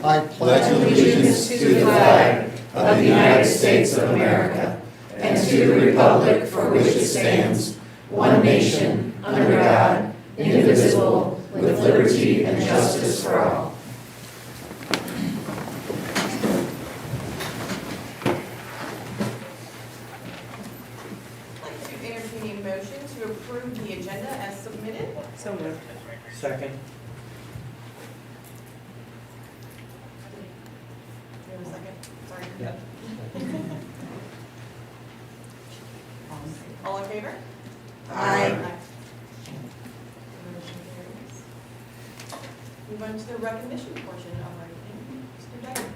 I pledge allegiance to the flag of the United States of America and to the republic for which it stands, one nation, under God, indivisible, with liberty and justice for all. I'd like to entertain a motion to approve the agenda as submitted. So moved. Second. Do you have a second? Sorry. Yep. All in favor? Aye. Motion carries. Move on to the recognition portion of our meeting. Mr. Decker.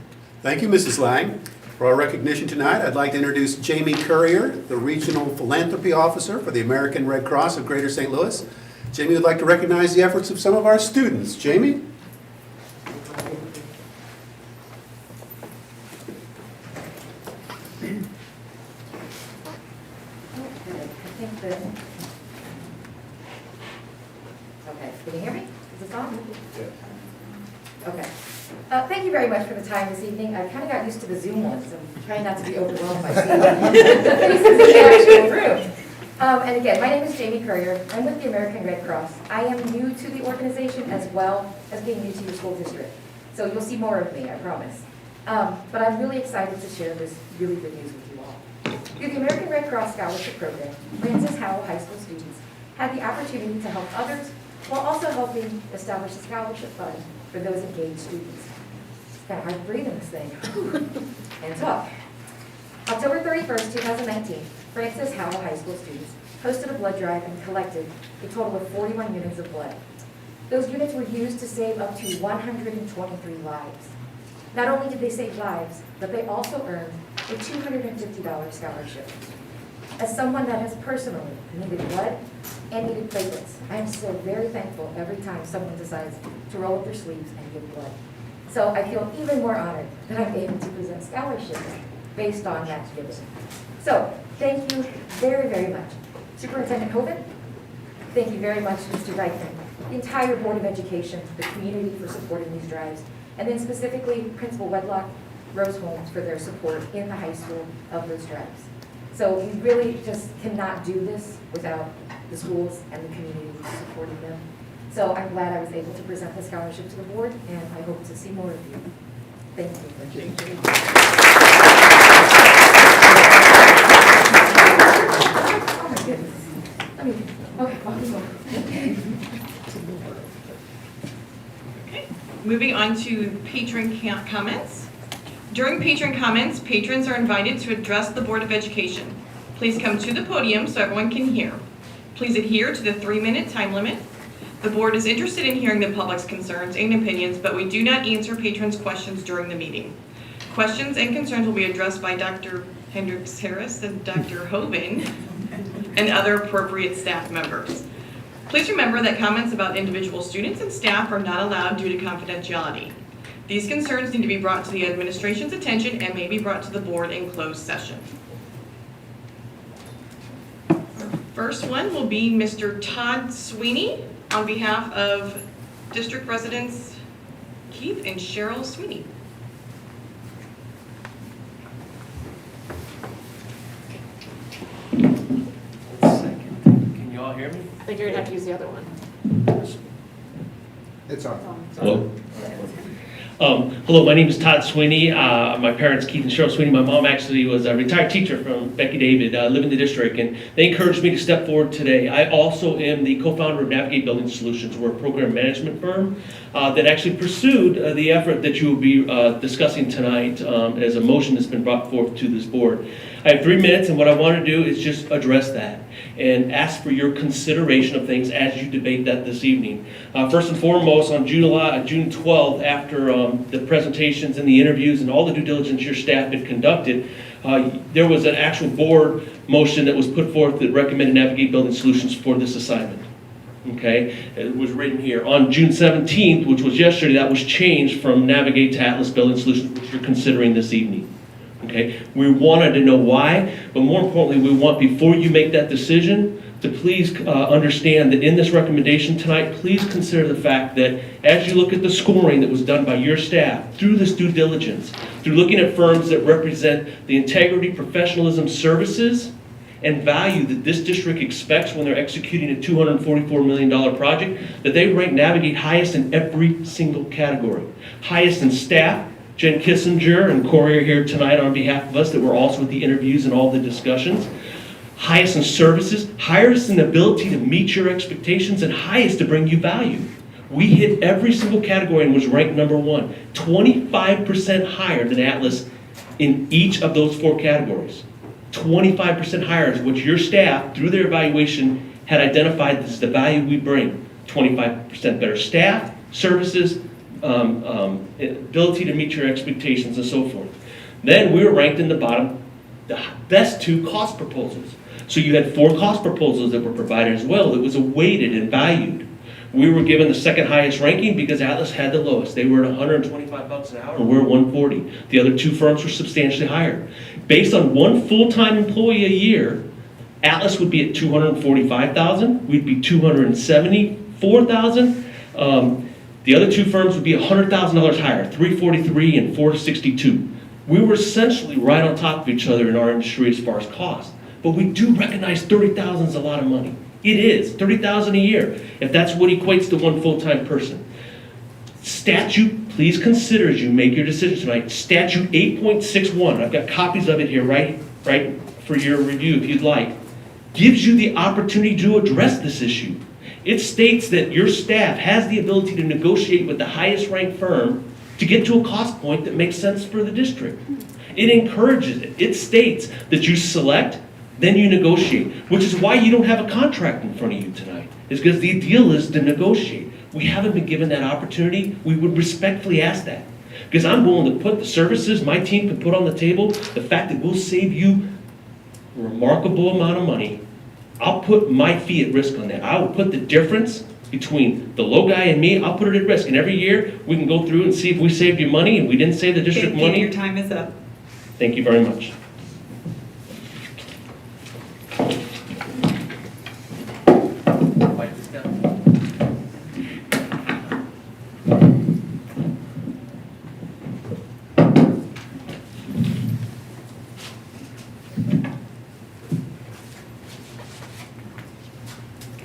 Thank you, Mrs. Lang. For our recognition tonight, I'd like to introduce Jamie Currier, the Regional Philanthropy Officer for the American Red Cross of Greater St. Louis. Jamie would like to recognize the efforts of some of our students. Jamie? Okay, can you hear me? Is this on? Okay. Thank you very much for the time this evening. I kind of got used to the Zoom ones. I'm trying not to be overwhelmed by seeing the faces in the actual room. And again, my name is Jamie Currier. I'm with the American Red Cross. I am new to the organization as well as being new to your school district. So you'll see more of me, I promise. But I'm really excited to share this really good news with you all. Through the American Red Cross Scholarship Program, Francis Howell High School students had the opportunity to help others while also helping establish a scholarship fund for those engaged students. It's kind of hard to breathe in this thing. Hands up. October 31st, 2019, Francis Howell High School students hosted a blood drive and collected a total of 41 units of blood. Those units were used to save up to 123 lives. Not only did they save lives, but they also earned a $250 scholarship. As someone that has personally needed blood and needed platelets, I am so very thankful every time someone decides to roll up their sleeves and give blood. So I feel even more honored that I'm able to present scholarships based on that giving. So thank you very, very much. Superintendent Hovind, thank you very much, Mr. Reichman, the entire Board of Education, the community for supporting these drives, and then specifically Principal Wedlock, Rose Holmes for their support in the high school of those drives. So we really just cannot do this without the schools and the community supporting them. So I'm glad I was able to present the scholarship to the board, and I hope to see more of you. Thank you. Thank you. Oh my goodness. Okay, I'll keep going. Okay. Moving on to patron comments. During patron comments, patrons are invited to address the Board of Education. Please come to the podium so everyone can hear. Please adhere to the 3-minute time limit. The board is interested in hearing the public's concerns and opinions, but we do not answer patrons' questions during the meeting. Questions and concerns will be addressed by Dr. Hendricks Harris and Dr. Hovind and other appropriate staff members. Please remember that comments about individual students and staff are not allowed due to confidentiality. These concerns need to be brought to the administration's attention and may be brought to the board in closed session. First one will be Mr. Todd Sweeney on behalf of district residents Keith and Cheryl Sweeney. Second. Can you all hear me? I think you're gonna have to use the other one. It's on. Hello. Hello, my name is Todd Sweeney. My parents, Keith and Cheryl Sweeney. My mom actually was a retired teacher from Becky David, live in the district, and they encouraged me to step forward today. I also am the co-founder of Navigate Building Solutions. We're a program management firm that actually pursued the effort that you will be discussing tonight as a motion that's been brought forth to this board. I have 3 minutes, and what I want to do is just address that and ask for your consideration of things as you debate that this evening. First and foremost, on June 12th, after the presentations and the interviews and all the due diligence your staff had conducted, there was an actual board motion that was put forth that recommended Navigate Building Solutions for this assignment. Okay, it was written here. On June 17th, which was yesterday, that was changed from Navigate to Atlas Building Solutions, which you're considering this evening. Okay, we wanted to know why, but more importantly, we want, before you make that decision, to please understand that in this recommendation tonight, please consider the fact that as you look at the scoring that was done by your staff through this due diligence, through looking at firms that represent the integrity, professionalism, services, and value that this district expects when they're executing a $244 million project, that they rank Navigate highest in every single category. Highest in staff. Jen Kissinger and Corey are here tonight on behalf of us that were also at the interviews and all the discussions. Highest in services, highest in ability to meet your expectations, and highest to bring you value. We hit every single category and was ranked number 1, 25% higher than Atlas in each of those 4 categories. 25% higher is what your staff, through their evaluation, had identified as the value we bring. 25% better staff, services, ability to meet your expectations, and so forth. Then we were ranked in the bottom, the best 2 cost proposals. So you had 4 cost proposals that were provided as well that was weighted and valued. We were given the second highest ranking because Atlas had the lowest. They were at $125 an hour and we're at $140. The other 2 firms were substantially higher. Based on 1 full-time employee a year, Atlas would be at $245,000. We'd be $274,000. The other 2 firms would be $100,000 higher, $343 and $462. We were essentially right on top of each other in our industry as far as cost. But we do recognize $30,000 is a lot of money. It is, $30,000 a year, if that's what equates to 1 full-time person. Statute, please consider as you make your decision tonight, statute 8.61, I've got copies of it here right for your review if you'd like, gives you the opportunity to address this issue. It states that your staff has the ability to negotiate with the highest ranked firm to get to a cost point that makes sense for the district. It encourages it. It states that you select, then you negotiate, which is why you don't have a contract in front of you tonight, is because the deal is to negotiate. We haven't been given that opportunity. We would respectfully ask that. Because I'm willing to put the services my team can put on the table, the fact that we'll save you a remarkable amount of money. I'll put my fee at risk on that. I will put the difference between the low guy and me, I'll put it at risk. And every year, we can go through and see if we saved you money and we didn't save the district money. Your time is up. Thank you very much. Write this down.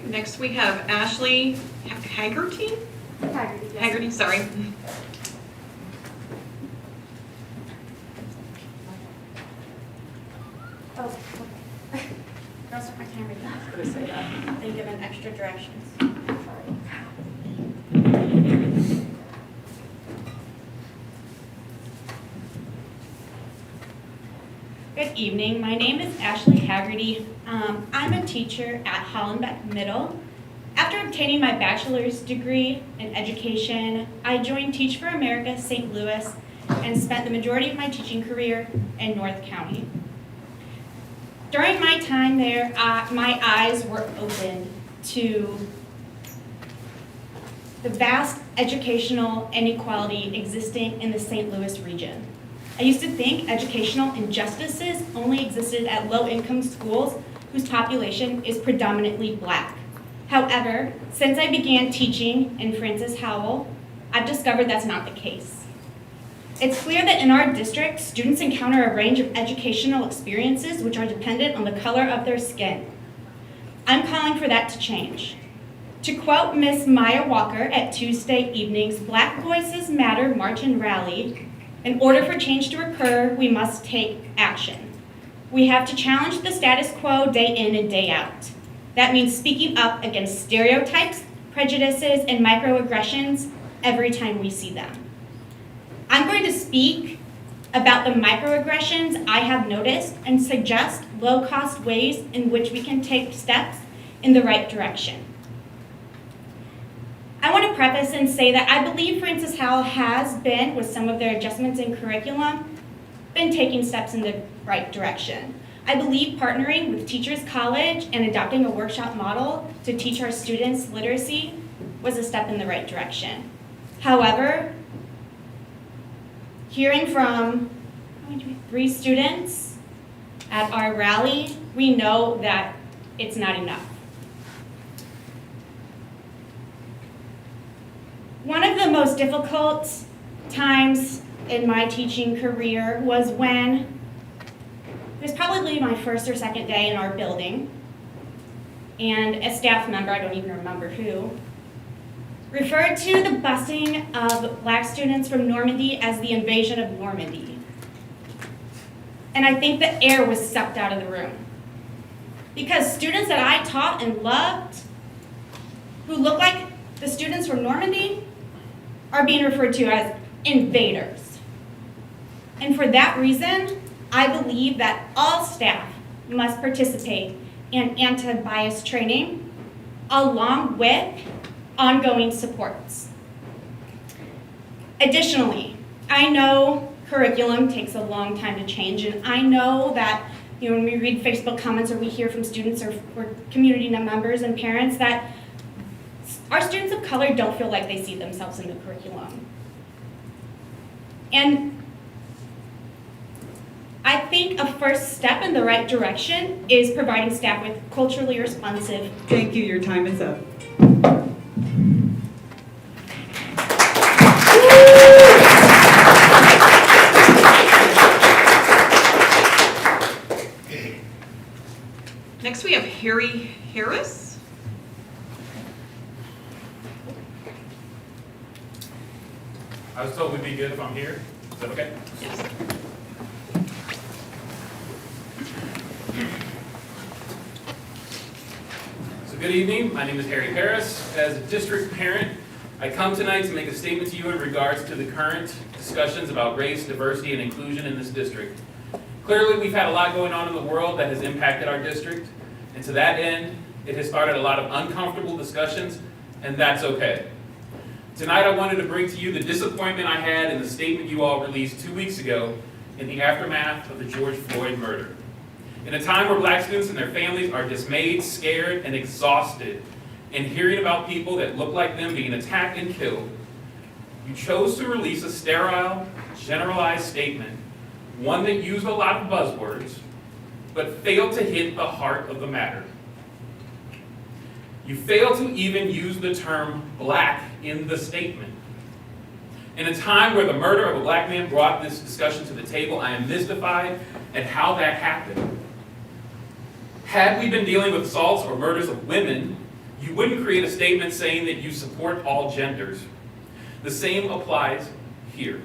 Next, we have Ashley Haggerty? Haggerty, yes. Haggerty, sorry. Oh, okay. That's my camera. I was gonna say that. They given extra directions. Good evening. My name is Ashley Haggerty. I'm a teacher at Hollenbeck Middle. After obtaining my bachelor's degree in education, I joined Teach for America St. Louis and spent the majority of my teaching career in North County. During my time there, my eyes were opened to the vast educational inequality existing in the St. Louis region. I used to think educational injustices only existed at low-income schools whose population is predominantly Black. However, since I began teaching in Francis Howell, I've discovered that's not the case. It's clear that in our district, students encounter a range of educational experiences which are dependent on the color of their skin. I'm calling for that to change. To quote Miss Maya Walker at Tuesday evening's Black Voices Matter March and Rally, in order for change to occur, we must take action. We have to challenge the status quo day in and day out. That means speaking up against stereotypes, prejudices, and microaggressions every time we see them. I'm going to speak about the microaggressions I have noticed and suggest low-cost ways in which we can take steps in the right direction. I want to preface and say that I believe Francis Howell has been, with some of their adjustments in curriculum, been taking steps in the right direction. I believe partnering with Teachers College and adopting a workshop model to teach our students literacy was a step in the right direction. However, hearing from 3 students at our rally, we know that it's not enough. difficult times in my teaching career was when it was probably my first or second day in our building, and a staff member, I don't even remember who, referred to the busing of Black students from Normandy as the invasion of Normandy. And I think the air was sucked out of the room. Because students that I taught and loved, who look like the students from Normandy, are being referred to as invaders. And for that reason, I believe that all staff must participate in anti-bias training along with ongoing supports. Additionally, I know curriculum takes a long time to change, and I know that when we read Facebook comments or we hear from students or community members and parents that our students of color don't feel like they see themselves in the curriculum. And I think a first step in the right direction is providing staff with culturally responsive. Thank you, your time is up. Next, we have Harry Harris. I was told we'd be good if I'm here. Is that okay? Yes. So good evening. My name is Harry Harris. As a district parent, I come tonight to make a statement to you in regards to the current discussions about race, diversity, and inclusion in this district. Clearly, we've had a lot going on in the world that has impacted our district, and to that end, it has started a lot of uncomfortable discussions, and that's okay. Tonight, I wanted to bring to you the disappointment I had in the statement you all released 2 weeks ago in the aftermath of the George Floyd murder. In a time where Black students and their families are dismayed, scared, and exhausted in hearing about people that look like them being attacked and killed, you chose to release a sterile, generalized statement, one that used a lot of buzzwords, but failed to hit the heart of the matter. You failed to even use the term black in the statement. In a time where the murder of a Black man brought this discussion to the table, I am mystified at how that happened. Had we been dealing with assaults or murders of women, you wouldn't create a statement saying that you support all genders. The same applies here.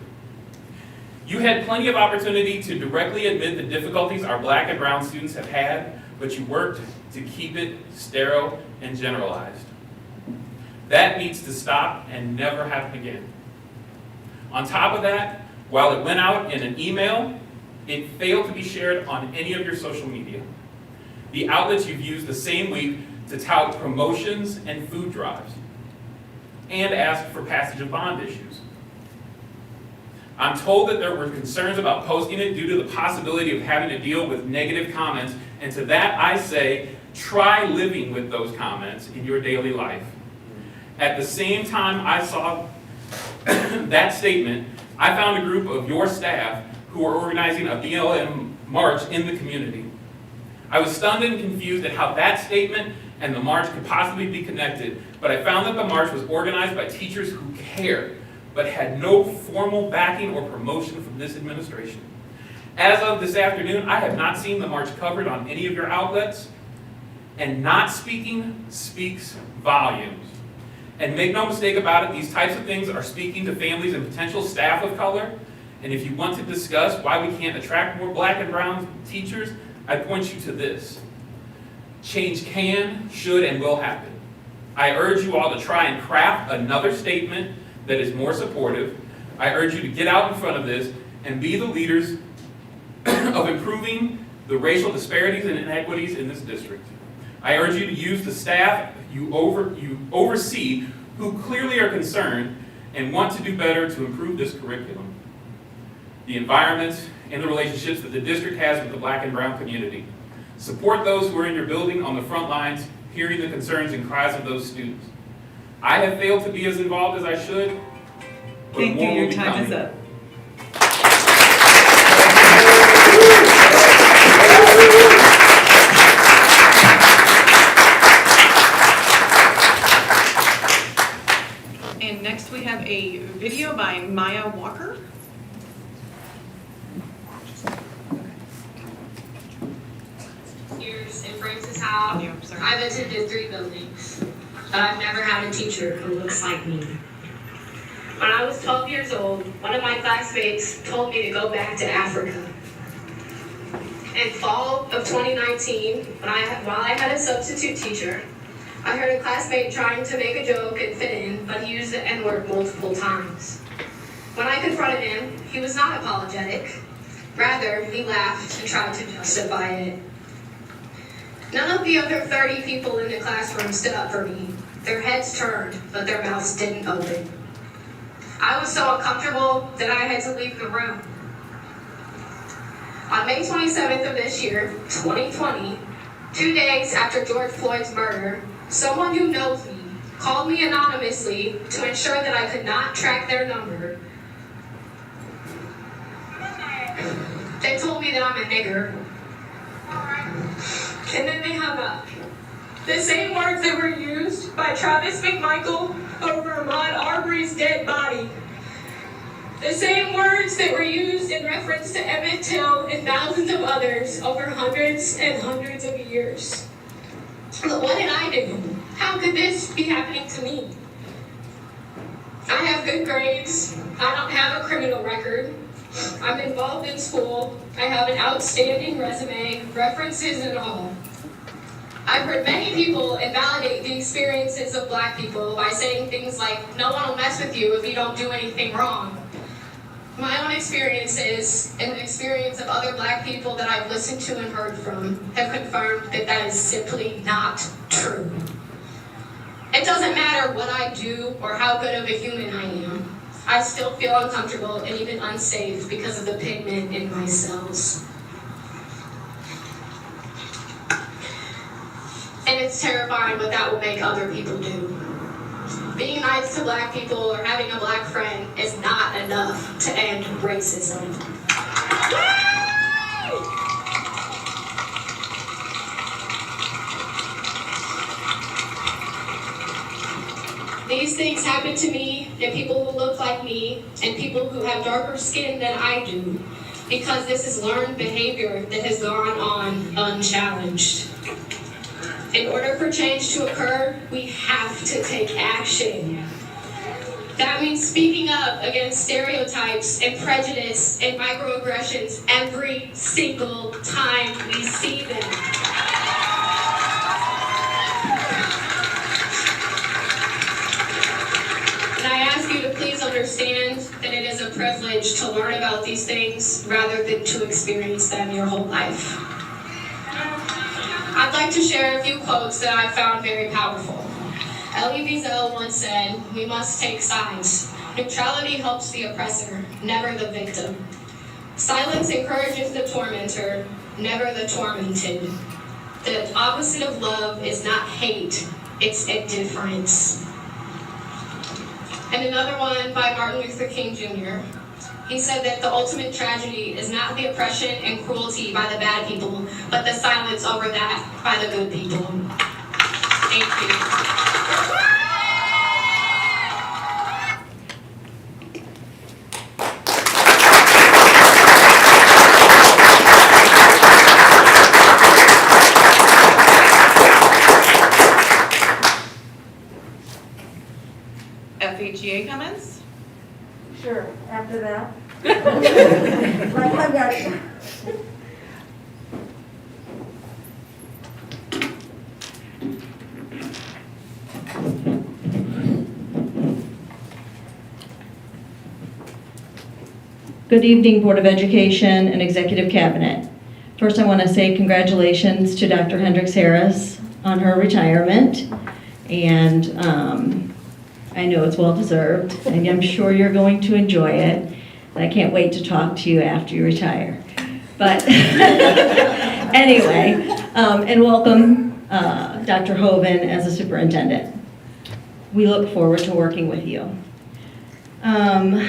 You had plenty of opportunity to directly admit the difficulties our Black and brown students have had, but you worked to keep it sterile and generalized. That needs to stop and never happen again. On top of that, while it went out in an email, it failed to be shared on any of your social media. The outlets you've used the same week to tout promotions and food drives, and ask for passage of bond issues. I'm told that there were concerns about posting it due to the possibility of having to deal with negative comments, and to that I say, try living with those comments in your daily life. At the same time I saw that statement, I found a group of your staff who were organizing a BLM march in the community. I was stunned and confused at how that statement and the march could possibly be connected, but I found that the march was organized by teachers who cared, but had no formal backing or promotion from this administration. As of this afternoon, I have not seen the march covered on any of your outlets, and not speaking speaks volumes. And make no mistake about it, these types of things are speaking to families and potential staff of color, and if you want to discuss why we can't attract more Black and brown teachers, I point you to this. Change can, should, and will happen. I urge you all to try and craft another statement that is more supportive. I urge you to get out in front of this and be the leaders of improving the racial disparities and inequities in this district. I urge you to use the staff you oversee who clearly are concerned and want to do better to improve this curriculum, the environment, and the relationships that the district has with the Black and brown community. Support those who are in your building on the front lines, hearing the concerns and cries of those students. I have failed to be as involved as I should, but Thank you, more will your be time coming. is up. And next we have a video volume, sorry. I've attended 3 buildings, but I've never had a teacher who looks like me. When I was 12 years old, one of my classmates told me to go back to Africa. In fall of 2019, while I had a substitute teacher, I heard a classmate trying to make a joke and fit in, but he used the N-word multiple times. When I confronted him, he was not apologetic. Rather, he laughed and tried to justify it. None of the other 30 people in the classroom stood up for me. Their heads turned, but their mouths didn't open. I was so uncomfortable that I had to leave the room. On May 27th of this year, 2020, 2 days after George Floyd's murder, someone who knows me called me anonymously to ensure that I could not track their number. They told me that I'm a nigger. And then they hung up. The same words that were used by Travis McMichael over Ahmaud Arbery's dead body. The same words that were used in reference to Emmett Till and thousands of others over hundreds and hundreds of years. But what did I do? How could this be happening to me? I have good grades. I don't have a criminal record. I'm involved in school. I have an outstanding resume, references and all. I've heard many people invalidate the experiences of Black people by saying things like, no one will mess with you if you don't do anything wrong. My own experiences and the experience of other Black people that I've listened to and heard from have confirmed that that is simply not true. It doesn't matter what I do or how good of a human I am. I still feel uncomfortable and even unsafe because of the pigment in my cells. And it's terrifying what that will make other people do. Being nice to Black people or having a Black friend is not enough to end racism. These things happen to me and people who look like me and people who have darker skin than I do because this is learned behavior that has gone on unchallenged. In order for change to occur, we have to take action. That means speaking up against stereotypes and prejudice and microaggressions every single time we see them. And I ask you to please understand that it is a privilege to learn about these things rather than to experience them your whole life. I'd like to share a few quotes that I found very powerful. Elie Wiesel once said, "We must take sides. Neutrality helps the oppressor, never the victim. Silence encourages the tormentor, never the tormented. The opposite of love is not hate, it's indifference." And another one by Martin Luther King Jr. He said that the ultimate tragedy is not the oppression and cruelty by the bad people, but the silence over that by the good people. Thank you. FHEA comments? Sure, after that. Like I've got it. Good evening, Board of Education and Executive Cabinet. First, I want to say congratulations to Dr. Hendricks Harris on her retirement. And I know it's well-deserved, and I'm sure you're going to enjoy it. And I can't wait to talk to you after you retire. But anyway, and welcome Dr. Hoven as a superintendent. We look forward to working with you. I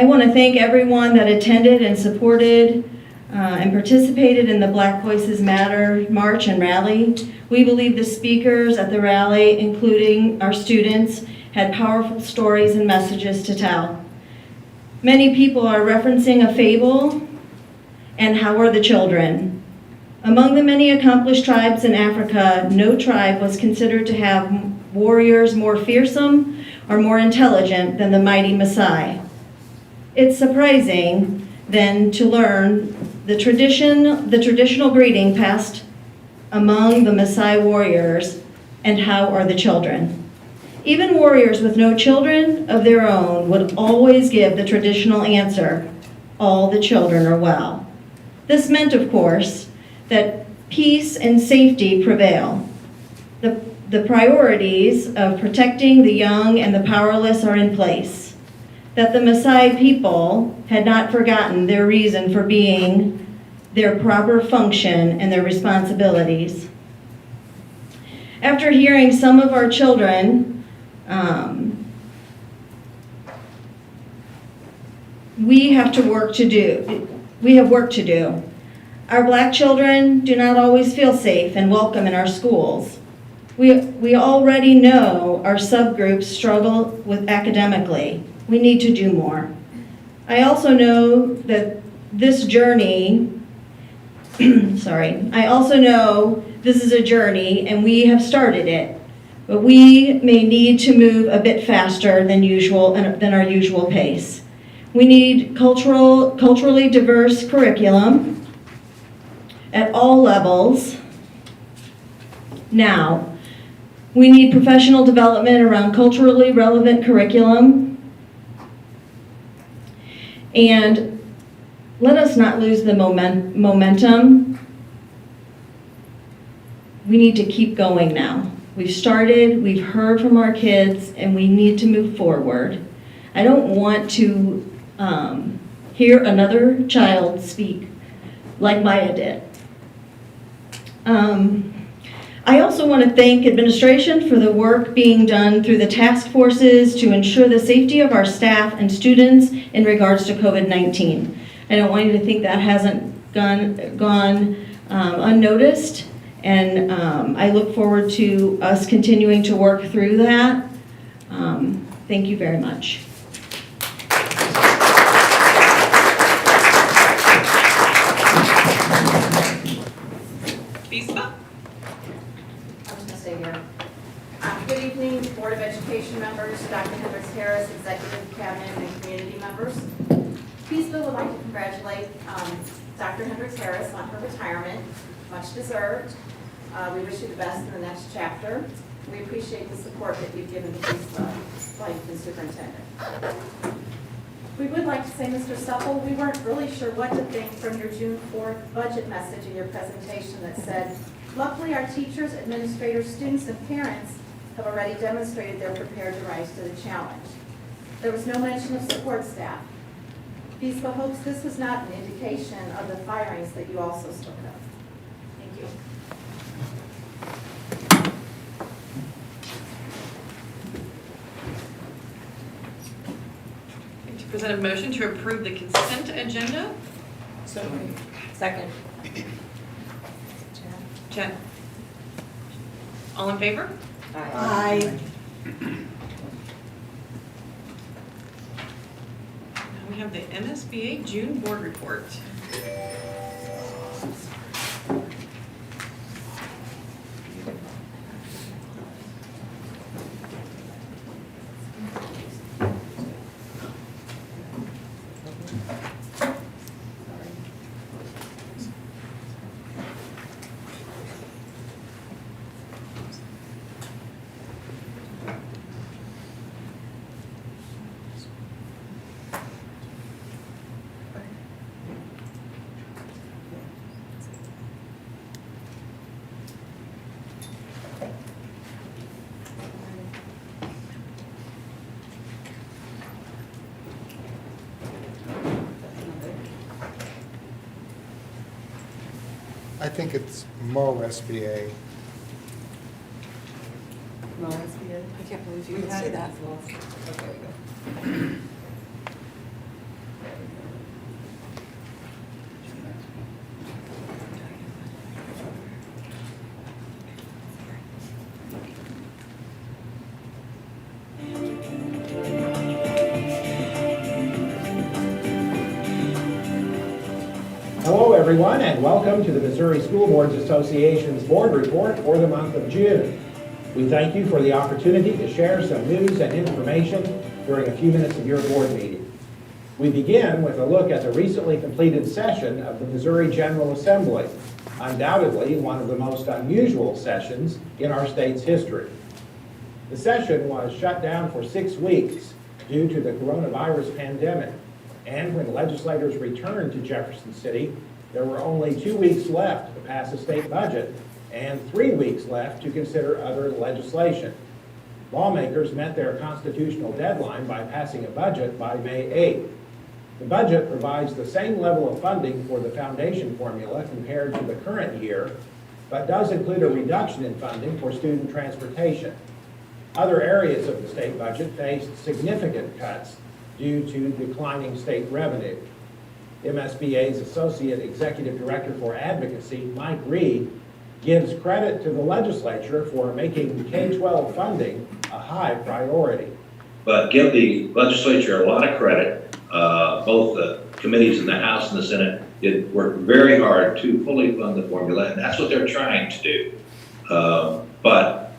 want to thank everyone that attended and supported and participated in the Black Voices Matter March and Rally. We believe the speakers at the rally, including our students, had powerful stories and messages to tell. Many people are referencing a fable, and how are the children? Among the many accomplished tribes in Africa, no tribe was considered to have warriors more fearsome or more intelligent than the mighty Maasai. It's surprising, then, to learn the traditional greeting passed among the Maasai warriors, and how are the children? Even warriors with no children of their own would always give the traditional answer, all the children are well. This meant, of course, that peace and safety prevail. The priorities of protecting the young and the powerless are in place. That the Maasai people had not forgotten their reason for being, their proper function, and their responsibilities. After hearing some of our children, we have work to do. Our Black children do not always feel safe and welcome in our schools. We already know our subgroups struggle with academically. We need to do more. I also know that this journey, I also know this is a journey and we have started it, but we may need to move a bit faster than our usual pace. We need culturally diverse curriculum at all levels. Now, we need professional development around culturally relevant curriculum. And let us not lose the momentum. We need to keep going now. We've started, we've heard from our kids, and we need to move forward. I don't want to hear another child speak like Maya did. I also want to thank administration for the work being done through the task forces to ensure the safety of our staff and students in regards to COVID-19. I don't want you to think that hasn't gone unnoticed, and I look forward to us continuing to work through that. Thank you very much. Good evening, Board of Education members, Dr. Hendricks-Harris, Executive Cabinet, and community members. Peaceville would like to congratulate Dr. Hendricks-Harris on her retirement, much deserved. We wish you the best in the next chapter. We appreciate the support that you've given to Peaceville, like the superintendent. We would like to say, Mr. Supple, we weren't really sure what to think from your June 4th budget message in your presentation that said, luckily our teachers, administrators, students, and parents have already demonstrated they're prepared to rise to the challenge. There was no mention of support staff. Peaceville hopes this was not an indication of the firings that you also spoke of. Thank you. To present a motion to approve the consent agenda. So second. Jen. All in favor? Aye. Now we have the MSBA June board report. I think it's MSBA. MSBA? I can't believe you would say that. Okay, go. Hello, everyone, and welcome to the Missouri School Boards Association's board report for the month of June. We thank you for the opportunity to share some news and information during a few minutes of your board meeting. We begin with a look at the recently completed session of the Missouri General Assembly, undoubtedly one of the most unusual sessions in our state's history. The session was shut down for 6 weeks due to the coronavirus pandemic, and when legislators returned to Jefferson City, there were only 2 weeks left to pass a state budget and 3 weeks left to consider other legislation. Lawmakers met their constitutional deadline by passing a budget by May 8th. The budget provides the same level of funding for the foundation formula compared to the current year, but does include a reduction in funding for student transportation. Other areas of the state budget faced significant cuts due to declining state revenue. MSBA's Associate Executive Director for Advocacy, Mike Reed, gives credit to the legislature for making K-12 funding a high priority. But give the legislature a lot of credit. Both the committees in the House and the Senate did work very hard to fully fund the formula, and that's what they're trying to do. But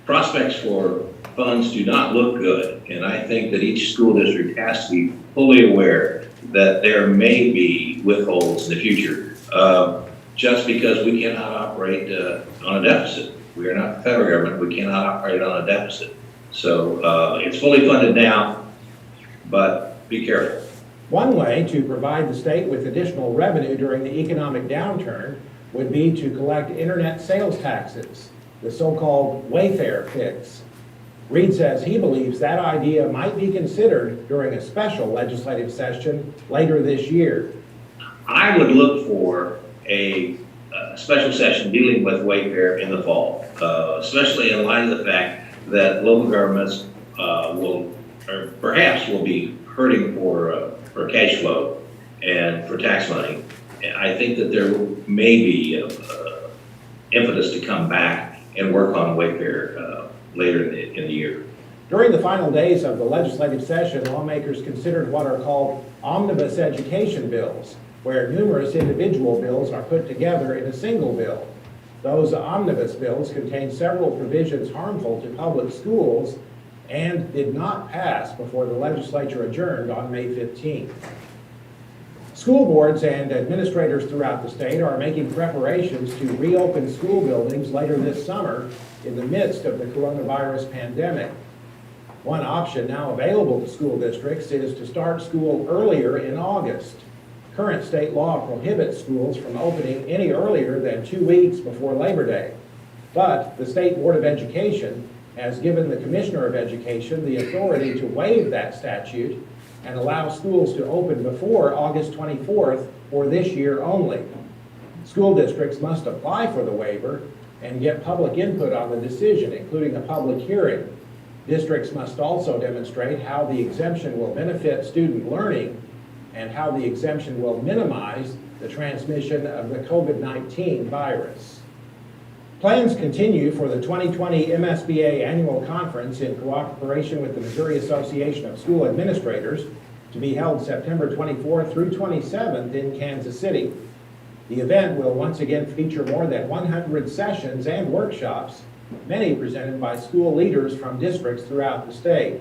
prospects for funds do not look good, and I think that each school district has to be fully aware that there may be withholds in the future, just because we cannot operate on a deficit. We are not the federal government, we cannot operate on a deficit. So it's fully funded now, but be careful. One way to provide the state with additional revenue during the economic downturn would be to collect internet sales taxes, the so-called Wayfair fix. Reed says he believes that idea might be considered during a special legislative session later this year. I would look for a special session dealing with Wayfair in the fall, especially in light of the fact that local governments will, or perhaps will be hurting for cash flow and for tax money. And I think that there may be impetus to come back and work on Wayfair later in the year. During the final days of the legislative session, lawmakers considered what are called omnibus education bills, where numerous individual bills are put together in a single bill. Those omnibus bills contain several provisions harmful to public schools and did not pass before the legislature adjourned on May 15th. School boards and administrators throughout the state are making preparations to reopen school buildings later this summer in the midst of the coronavirus pandemic. One option now available to school districts is to start school earlier in August. Current state law prohibits schools from opening any earlier than 2 weeks before Labor Day. But the State Board of Education has given the Commissioner of Education the authority to waive that statute and allow schools to open before August 24th for this year only. School districts must apply for the waiver and get public input on the decision, including a public hearing. Districts must also demonstrate how the exemption will benefit student learning and how the exemption will minimize the transmission of the COVID-19 virus. Plans continue for the 2020 MSBA Annual Conference in cooperation with the Missouri Association of School Administrators to be held September 24th through 27th in Kansas City. The event will once again feature more than 100 sessions and workshops, many presented by school leaders from districts throughout the state,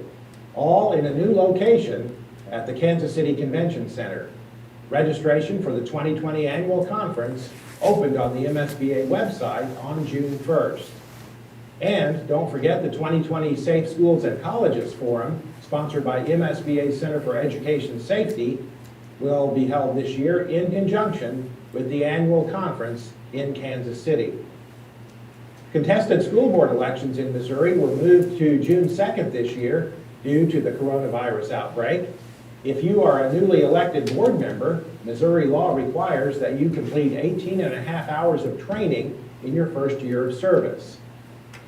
all in a new location at the Kansas City Convention Center. Registration for the 2020 Annual Conference opened on the MSBA website on June 1st. And don't forget the 2020 Safe Schools and Colleges Forum, sponsored by MSBA Center for Education Safety, will be held this year in conjunction with the annual conference in Kansas City. Contested school board elections in Missouri were moved to June 2nd this year due to the coronavirus outbreak. If you are a newly elected board member, Missouri law requires that you complete 18.5 hours of training in your first year of service.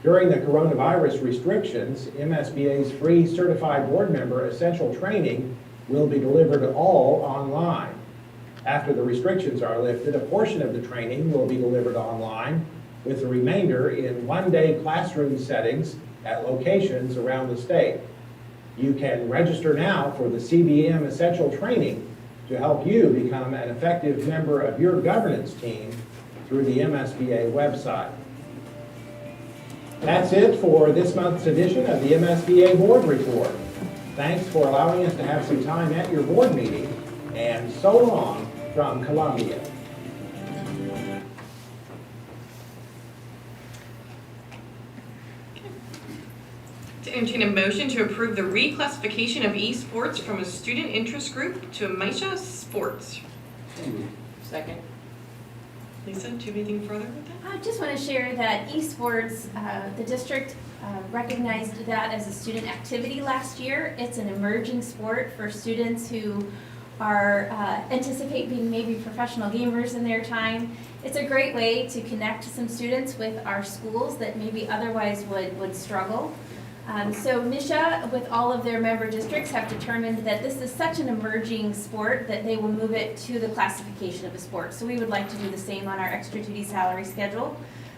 During the coronavirus restrictions, MSBA's free certified board member essential training will be delivered all online. After the restrictions are lifted, a portion of the training will be delivered online, with the remainder in one-day classroom settings at locations around the state. You can register now for the CBM Essential Training to help you become an effective member of your governance team through the MSBA website. That's it for this month's edition of the MSBA Board Report. Thanks for allowing us to have some time at your board meeting, and so long from Columbia. To entertain a motion to approve the reclassification of esports from a student interest group to a MISA sports. Second. Lisa, do you have anything further with that? I just want to share that esports, the district recognized that as a student activity last year. It's an emerging sport for students who are anticipate being maybe professional gamers in their time. It's a great way to connect some students with our schools that maybe otherwise would struggle. So MSBA, with all of their member districts, have determined that this is such an emerging sport that they will move it to the classification of a sport. So we would like to do the same on our extra duty salary schedule.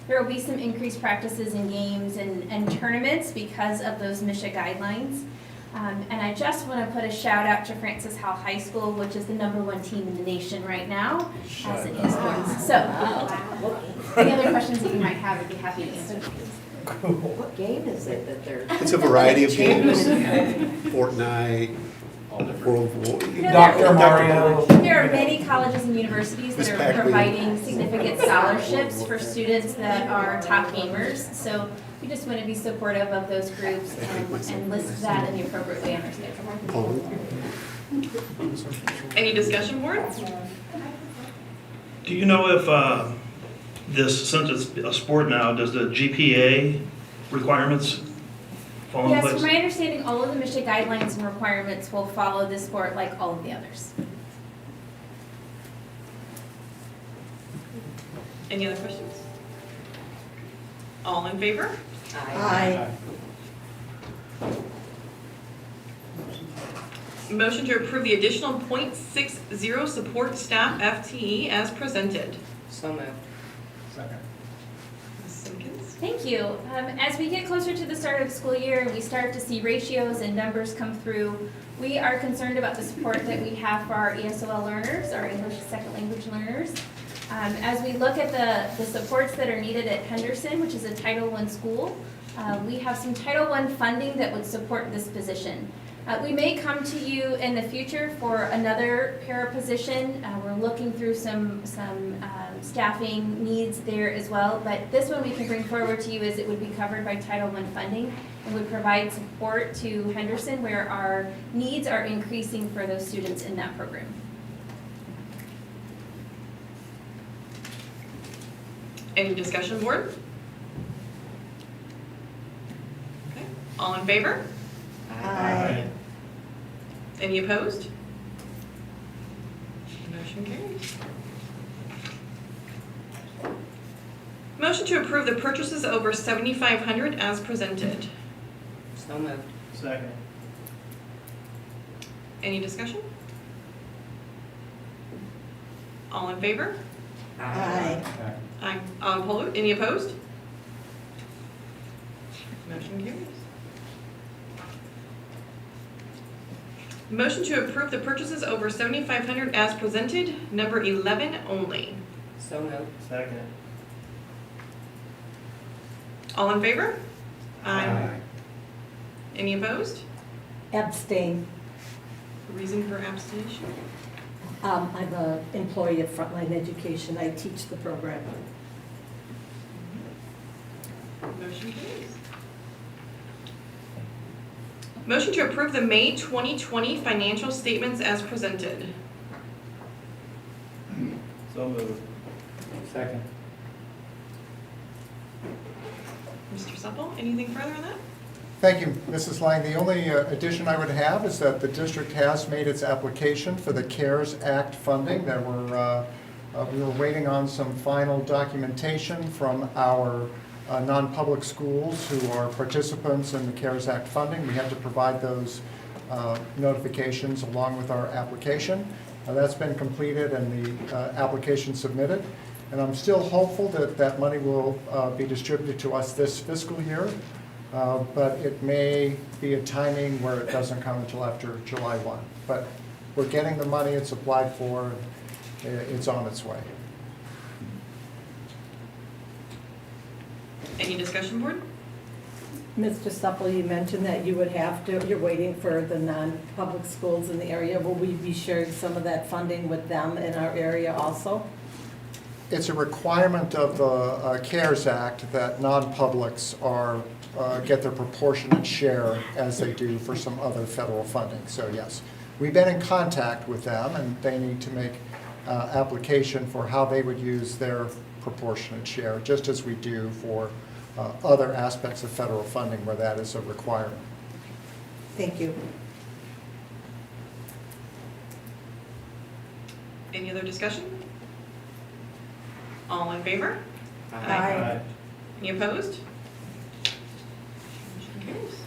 There will be some increased practices in games and tournaments because of those MSBA guidelines. And I just want to put a shout out to Francis Howell High School, which is the #1 team in the nation right now as an esports. So any other questions that you might have, I'd be happy to answer. What game is it that they're? It's a variety of games. Fortnite, World War. Dr. Mario. There are many colleges and universities that Miss are Pac-Man. providing significant scholarships for students that are top gamers. So we just want to be supportive of those groups and list that in the appropriate way on our schedule. Any discussion, board? Do you know if since it's a sport now, does the GPA requirements fall in Yes, place? from my understanding, all of the MSBA guidelines and requirements will follow this sport like all of the others. Any other questions? All in favor? Aye. Motion to approve the additional .60 support staff FTE as presented. So moved. Second. Ms. Simpkins? Thank you. As we get closer to the start of the school year and we start to see ratios and numbers come through, we are concerned about the support that we have for our ESOL learners, our English as Second Language learners. As we look at the supports that are needed at Henderson, which is a Title I school, we have some Title I funding that would support this position. We may come to you in the future for another para position. We're looking through some staffing needs there as well, but this one we can bring forward to you as it would be covered by Title I funding and would provide support to Henderson where our needs are increasing for those students in that program. Any discussion, board? Okay, all in favor? Aye. Any opposed? Motion carries. Motion to approve the purchases over $7,500 as presented. So moved. Second. Any discussion? All in favor? Aye. Aye. Any opposed? Motion carries. Motion to approve the purchases over $7,500 as presented, number 11 only. So moved. Second. All in favor? Aye. Any opposed? Abstain. Reason for abstention? I'm an employee of Frontline Education. I teach the program. Motion carries. Motion to approve the May 2020 financial statements as presented. So moved. Second. Mr. Supple, anything further on that? Thank you, Mrs. Lang. The only addition I would have is that the district has made its application for the CARES Act funding. There were, we were waiting on some final documentation from our non-public schools who are participants in the CARES Act funding. We had to provide those notifications along with our application. That's been completed and the application submitted. And I'm still hopeful that that money will be distributed to us this fiscal year, but it may be a timing where it doesn't come until after July 1. But we're getting the money, it's applied for, it's on its way. Any discussion, board? Mr. Supple, you mentioned that you would have to, you're waiting for the non-public schools in the area. Will we be sharing some of that funding with them in our area also? It's a requirement of the CARES Act that non-publics are, get their proportionate share as they do for some other federal funding. So yes, we've been in contact with them, and they need to make application for how they would use their proportionate share, just as we do for other aspects of federal funding where that is a requirement. Thank you. Any other discussion? All in favor? Aye. Any opposed? Motion carries.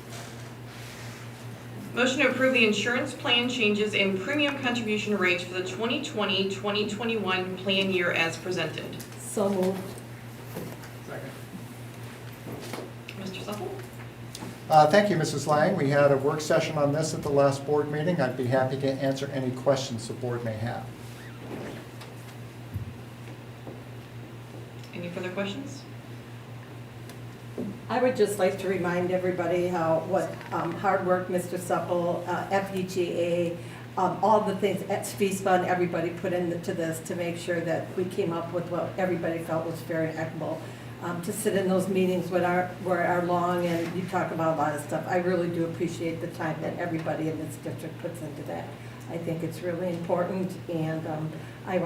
Motion to approve the insurance plan changes in premium contribution rates for the 2020-2021 plan year as presented. So moved. Mr. Supple? Thank you, Mrs. Lang. We had a work session on this at the last board meeting. I'd be happy to answer any questions the board may have. Any further questions? I would just like to remind everybody what hard work Mr. Supple, FEGA, all the things, FESPA, and everybody put into this to make sure that we came up with what everybody felt was fair and equitable. To sit in those meetings were long, and you talk about a lot of stuff. I really do appreciate the time that everybody in this district puts into that. I think it's really important, and I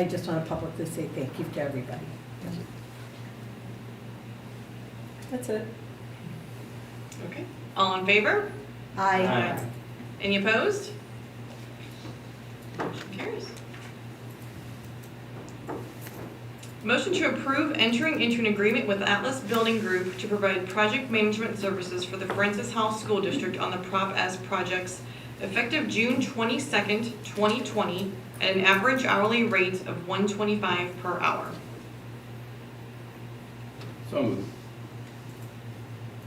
just want to publicly say thank you to everybody. That's it. Okay. All in favor? Aye. Any opposed? Motion carries. Motion to approve entering into an agreement with Atlas Building Group to provide project management services for the Francis House School District on the Prop S projects effective June 22nd, 2020 at an average hourly rate of $125 per hour. So moved.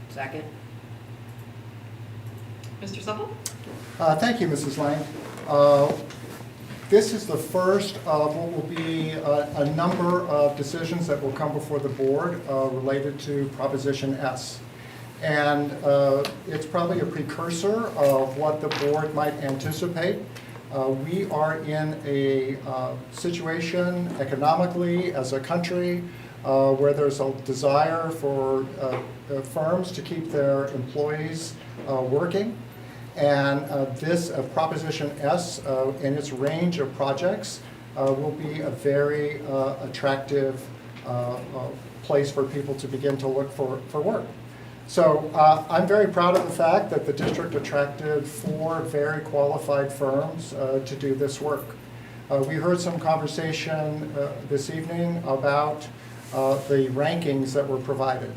Second. Mr. Supple? Thank you, Mrs. Lang. This is the first of what will be a number of decisions that will come before the board related to Proposition S. And it's probably a precursor of what the board might anticipate. We are in a situation economically as a country where there's a desire for firms to keep their employees working. And this Proposition S in its range of projects will be a very attractive place for people to begin to look for work. So I'm very proud of the fact that the district attracted 4 very qualified firms to do this work. We heard some conversation this evening about the rankings that were provided.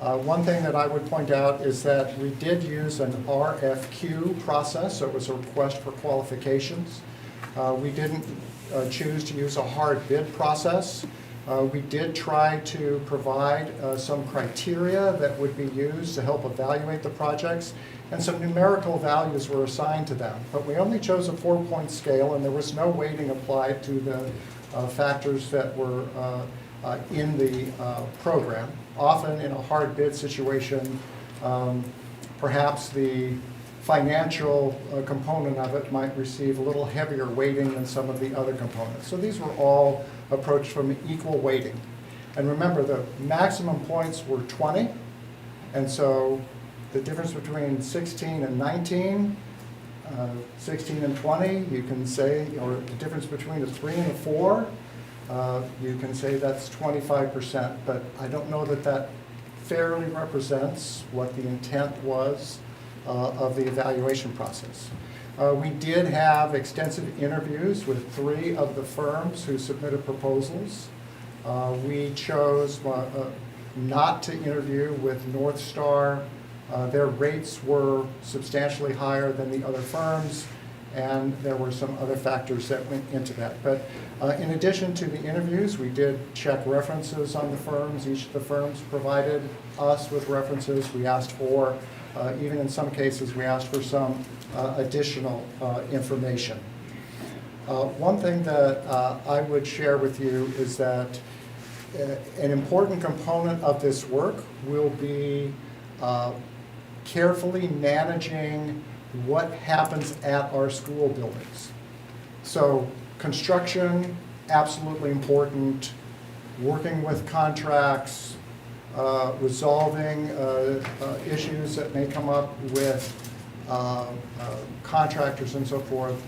One thing that I would point out is that we did use an RFQ process, so it was a request for qualifications. We didn't choose to use a hard bid process. We did try to provide some criteria that would be used to help evaluate the projects, and some numerical values were assigned to them. But we only chose a 4-point scale, and there was no weighting applied to the factors that were in the program. Often in a hard bid situation, perhaps the financial component of it might receive a little heavier weighting than some of the other components. So these were all approached from equal weighting. And remember, the maximum points were 20, and so the difference between 16 and 19, 16 and 20, you can say, or the difference between a 3 and a 4, you can say that's 25%, but I don't know that that fairly represents what the intent was of the evaluation process. We did have extensive interviews with 3 of the firms who submitted proposals. We chose not to interview with North Star. Their rates were substantially higher than the other firms, and there were some other factors that went into that. But in addition to the interviews, we did check references on the firms. Each of the firms provided us with references. We asked for Even in some cases, we asked for some additional information. One thing that I would share with you is that an important component of this work will be carefully managing what happens at our school buildings. So construction, absolutely important, working with contracts, resolving issues that may come up with contractors and so forth,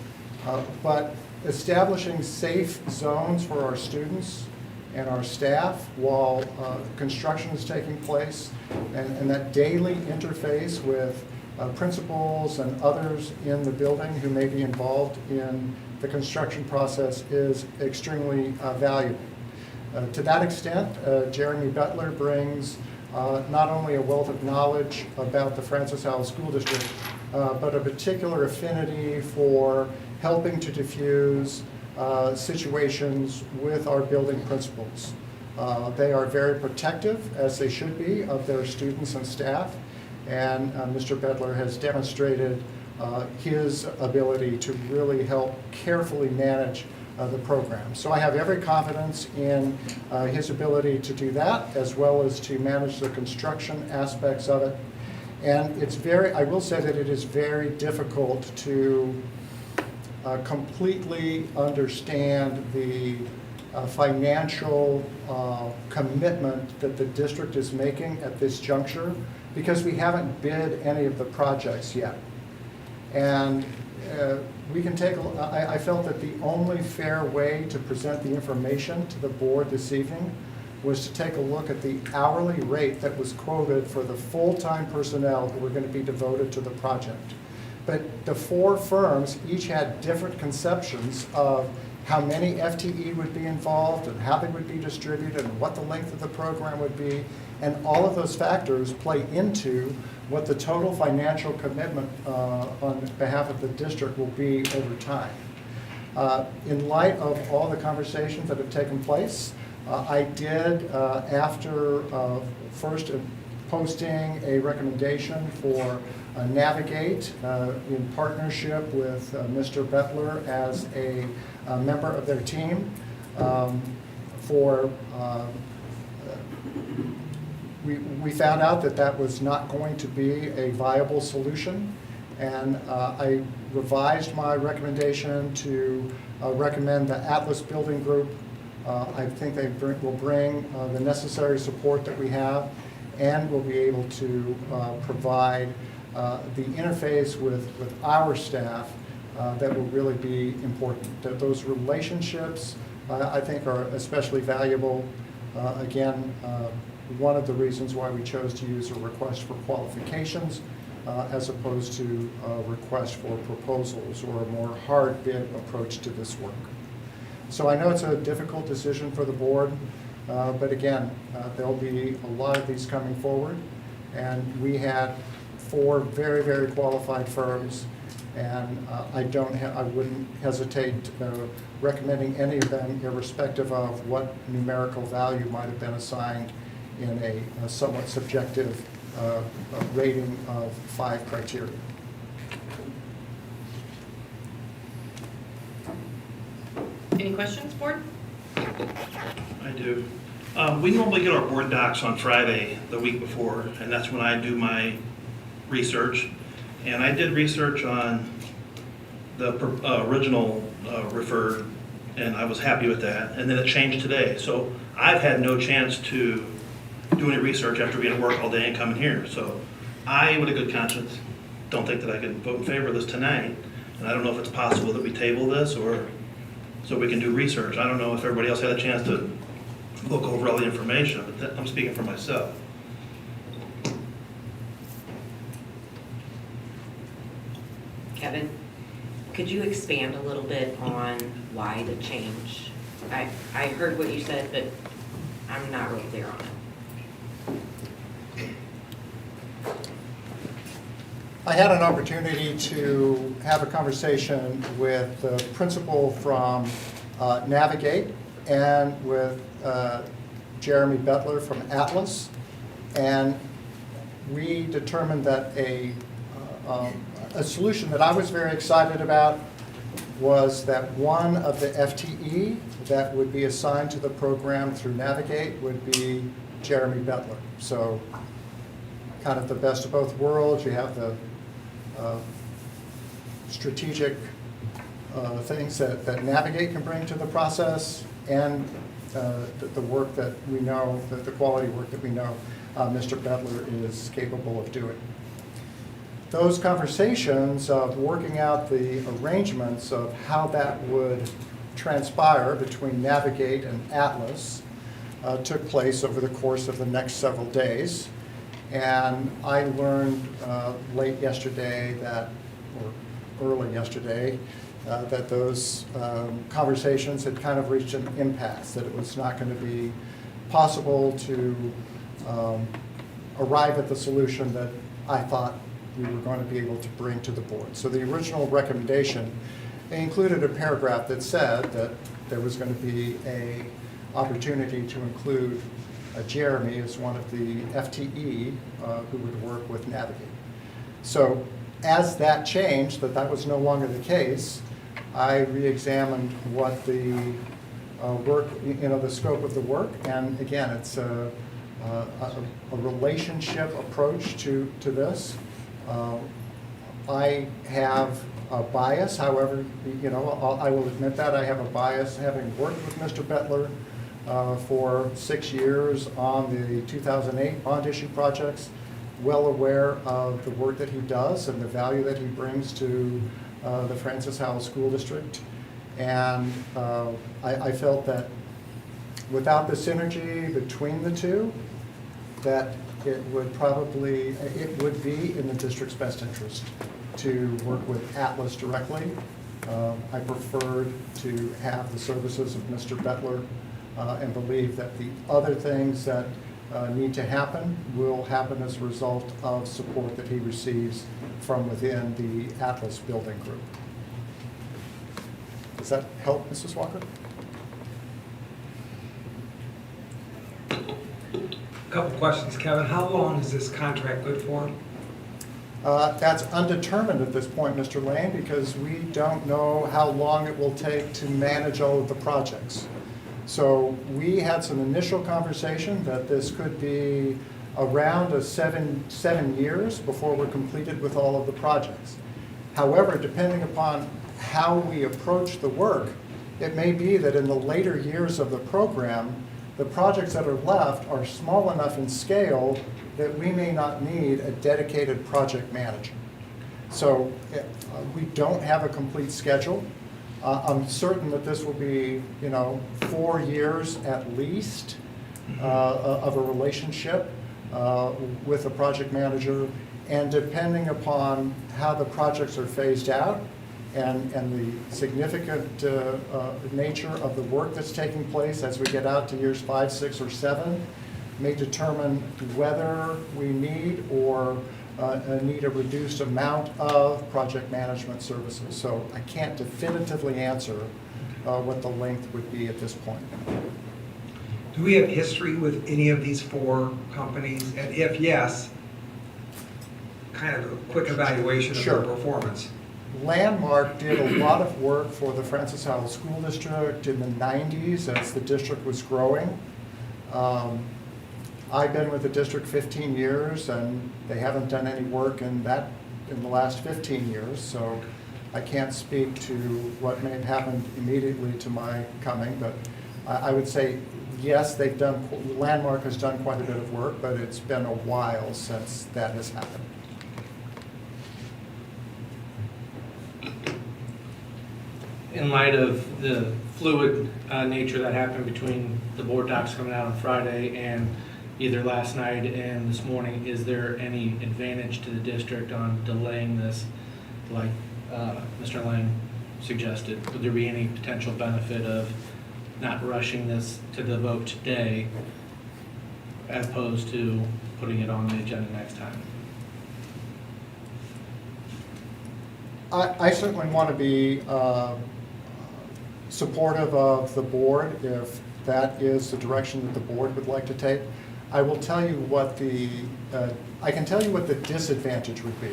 but establishing safe zones for our students and our staff while construction is taking place, and that daily interface with principals and others in the building who may be involved in the construction process is extremely valuable. To that extent, Jeremy Butler brings not only a wealth of knowledge about the Francis Howell School District, but a particular affinity for helping to diffuse situations with our building principals. They are very protective, as they should be, of their students and staff, and Mr. Bedler has demonstrated his ability to really help carefully manage the program. So I have every confidence in his ability to do that, as well as to manage the construction aspects of it. And it's I will say that it is very difficult to completely understand the financial commitment that the district is making at this juncture, because we haven't bid any of the projects yet. And we can take, I felt that the only fair way to present the information to the board this evening was to take a look at the hourly rate that was quoted for the full-time personnel who were going to be devoted to the project. But the four firms each had different conceptions of how many FTE would be involved and how they would be distributed and what the length of the program would be. And all of those factors play into what the total financial commitment on behalf of the district will be over time. In light of all the conversations that have taken place, I did, after first posting a recommendation for Navigate in partnership with Mr. Bettler as a member of their team, we found out that that was not going to be a viable solution, and I revised my recommendation to recommend the Atlas Building Group. I think they will bring the necessary support that we have, and will be able to provide the interface with our staff that will really be important. Those relationships, I think, are especially valuable. Again, one of the reasons why we chose to use a request for qualifications as opposed to a request for proposals or a more hard bid approach to this work. So I know it's a difficult decision for the board, but again, there'll be a lot of these coming forward, and we had four very, very qualified firms, and I wouldn't hesitate recommending any of them, irrespective of what numerical value might have been assigned in a somewhat subjective rating of 5 criteria. Any questions, board? I do. We normally get our board docs on Friday, the week before, and that's when I do my research. And I did research on the original referred, and I was happy with that. And then it changed today. So I've had no chance to do any research after being at work all day and coming here. So I, with a good conscience, don't think that I can vote in favor of this tonight. And I don't know if it's possible that we table this or so we can do research. I don't know if everybody else had a chance to look over all the information, but I'm speaking for myself. Kevin, could you expand a little bit on why the change? I heard what you said, but I'm not real clear on it. I had an opportunity to have a conversation with the principal from Navigate and with Jeremy Bettler from Atlas. And we determined that a solution that I was very excited about was that one of the FTE that would be assigned to the program through Navigate would be Jeremy Bettler. So kind of the best of both worlds. You have the strategic things that Navigate can bring to the process, and the work that we know, the quality work that we know Mr. Bettler is capable of doing. Those conversations of working out the arrangements of how that would transpire between Navigate and Atlas took place over the course of the next several days. And I learned late yesterday that, or early yesterday, that those conversations had kind of reached an impasse, that it was not going to be possible to arrive at the solution that I thought we were going to be able to bring to the board. So the original recommendation included a paragraph that said that there was going to be an opportunity to include Jeremy as one of the FTE who would work with Navigate. So as that changed, that was no longer the case, I re-examined what the work, the scope of the work, and again, it's a relationship approach to this. I have a bias, however, I will admit that I have a bias, having worked with Mr. Bettler for 6 years on the 2008 bond issue projects, well aware of the work that he does and the value that he brings to the Francis Howell School District. And I felt that without the synergy between the two, that it would be in the district's best interest to work with Atlas directly. I preferred to have the services of Mr. Bettler and believe that the other things that need to happen will happen as a result of support that he receives from within the Atlas Building Group. Does that help, Mrs. Walker? Couple questions, Kevin. How long is this contract good for? That's undetermined at this point, Mr. Lane, because we don't know how long it will take to manage all of the projects. So we had some initial conversation that this could be around seven years before we're completed with all of the projects. However, depending upon how we approach the work, it may be that in the later years of the program, the projects that are left are small enough in scale that we may not need a dedicated project manager. So we don't have a complete schedule. I'm certain that this will be, 4 years at least of a relationship with a project manager, and depending upon how the projects are phased out and the significant nature of the work that's taking place as we get out to years 5, 6, or 7, may determine whether we need or need a reduced amount of project management services. So I can't definitively answer what the length would be at this point. Do we have history with any of these 4 companies? And if yes, kind of a quick evaluation of their performance. Landmark did a lot of work for the Francis Howell School District in the 90s as the district was growing. I've been with the district 15 years, and they haven't done any work in the last 15 years, so I can't speak to what may have happened immediately to my coming, but I would say, yes, Landmark has done quite a bit of work, but it's been a while since that has happened. In light of the fluid nature that happened between the board docs coming out on Friday and either last night and this morning, is there any advantage to the district on delaying this, like Mr. Lang suggested? Would there be any potential benefit of not rushing this to the vote today as opposed to putting it on the agenda next time? I certainly want to be supportive of the board if that is the direction that the board would like to take. I will tell you what I can tell you what the disadvantage would be.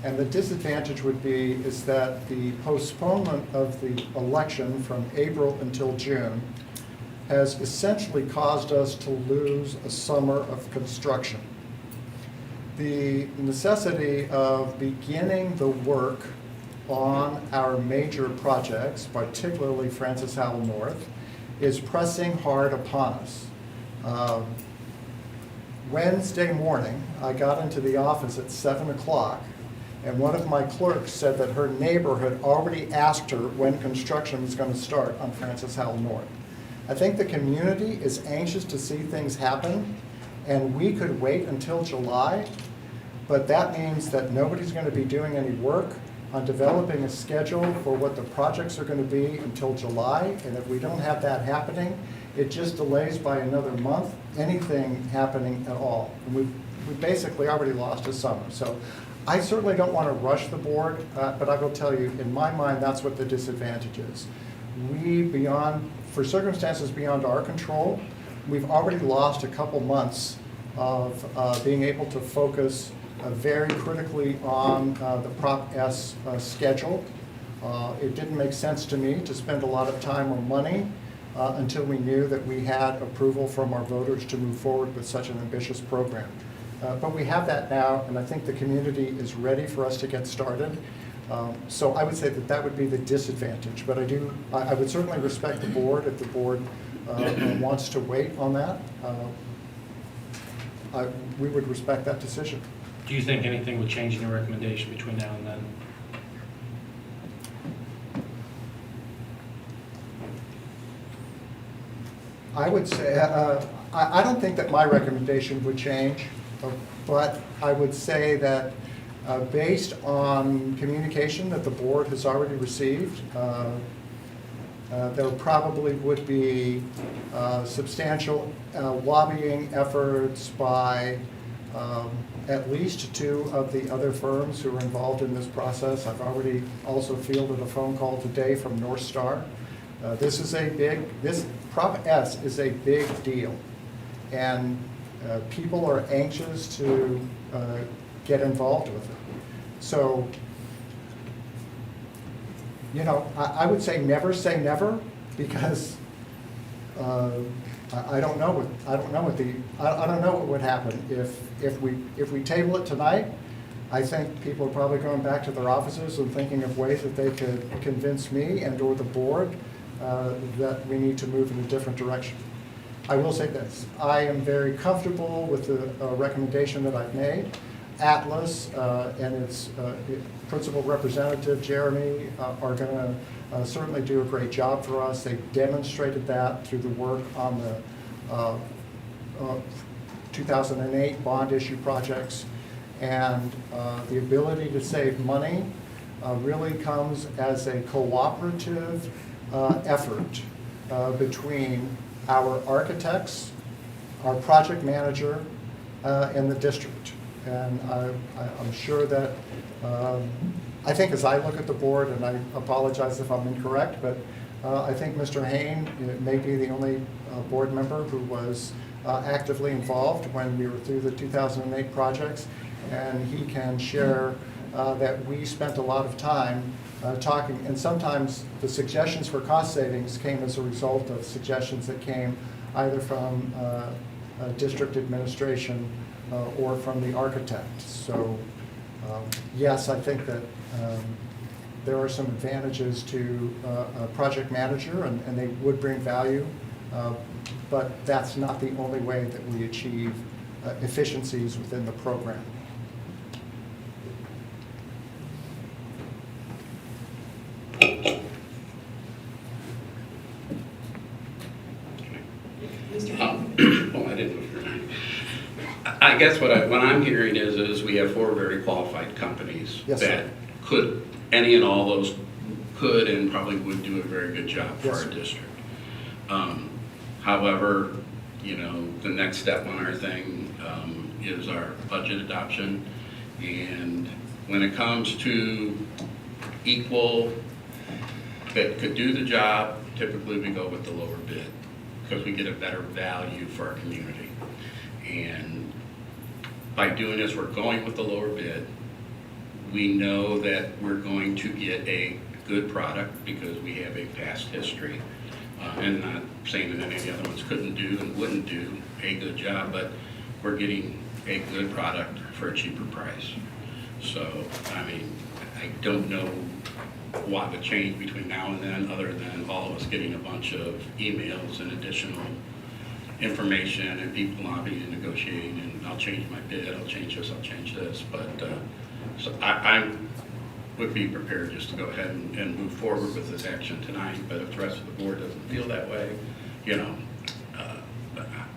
And the disadvantage would be is that the postponement of the election from April until June has essentially caused us to lose a summer of construction. The necessity of beginning the work on our major projects, particularly Francis Howell North, is pressing hard upon us. Wednesday morning, I got into the office at 7 o'clock, and one of my clerks said that her neighbor had already asked her when construction was going to start on Francis Howell North. I think the community is anxious to see things happen, and we could wait until July, but that means that nobody's going to be doing any work on developing a schedule for what the projects are going to be until July, and if we don't have that happening, it just delays by another month anything happening at all. And we basically already lost a summer. So I certainly don't want to rush the board, but I will tell you, in my mind, that's what the disadvantage is. For circumstances beyond our control, we've already lost a couple months of being able to focus very critically on the Prop S schedule. It didn't make sense to me to spend a lot of time or money until we knew that we had approval from our voters to move forward with such an ambitious program. But we have that now, and I think the community is ready for us to get started. So I would say that that would be the disadvantage, but I would certainly respect the board if the board wants to wait on that. We would respect that decision. Do you think anything would change in your recommendation between now and then? I would say, I don't think that my recommendation would change, but I would say that based on communication that the board has already received, there probably would be substantial lobbying efforts by at least 2 of the other firms who are involved in this process. I've already also fielded a phone call today from North Star. This Prop S is a big deal, and people are anxious to get involved with it. So, you know, I would say never, because I don't know what would happen if we table it tonight. I think people are probably going back to their offices and thinking of ways that they could convince me and/or the board that we need to move in a different direction. I will say this: I am very comfortable with the recommendation that I've made. Atlas and its principal representative, Jeremy, are going to certainly do a great job for us. They demonstrated that through the work on the 2008 bond issue projects. And the ability to save money really comes as a cooperative effort between our architects, our project manager, and the district. And I'm sure that, I think as I look at the board, and I apologize if I'm incorrect, but I think Mr. Hain may be the only board member who was actively involved when we were through the 2008 projects. And he can share that we spent a lot of time talking, and sometimes the suggestions for cost savings came as a result of suggestions that came either from district administration or from the architect. So yes, I think that there are some advantages to a project manager, and they would bring value, but that's not the only way that we achieve efficiencies within the program. Well, I didn't know if your name. I guess what I'm hearing is we have 4 very qualified companies that could, any and all those could and probably would do a very good job for our district. However, you know, the next step on our thing is our budget adoption, and when it comes to equal that could do the job, typically we go with the lower bid. because we get a better value for our community. And by doing this, we're going with the lower bid. We know that we're going to get a good product because we have a past history. And not saying that any of the other ones couldn't do and wouldn't do a good job, but we're getting a good product for a cheaper price. So, I mean, I don't know what would change between now and then, other than all of us getting a bunch of emails and additional information and people lobbying and negotiating, and I'll change my bid, I'll change this, I'll change this. But so I would be prepared just to go ahead and move forward with this action tonight. But if the rest of the board doesn't feel that way, you know,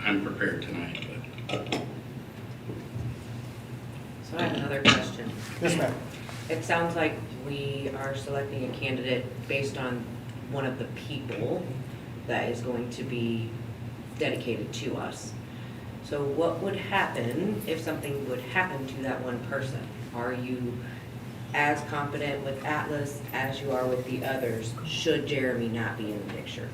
I'm prepared tonight. But. So I have another question. Yes, ma'am. It sounds like we are selecting a candidate based on one of the people that is going to be dedicated to us. So what would happen if something would happen to that one person? Are you as competent with Atlas as you are with the others, should Jeremy not be in the picture?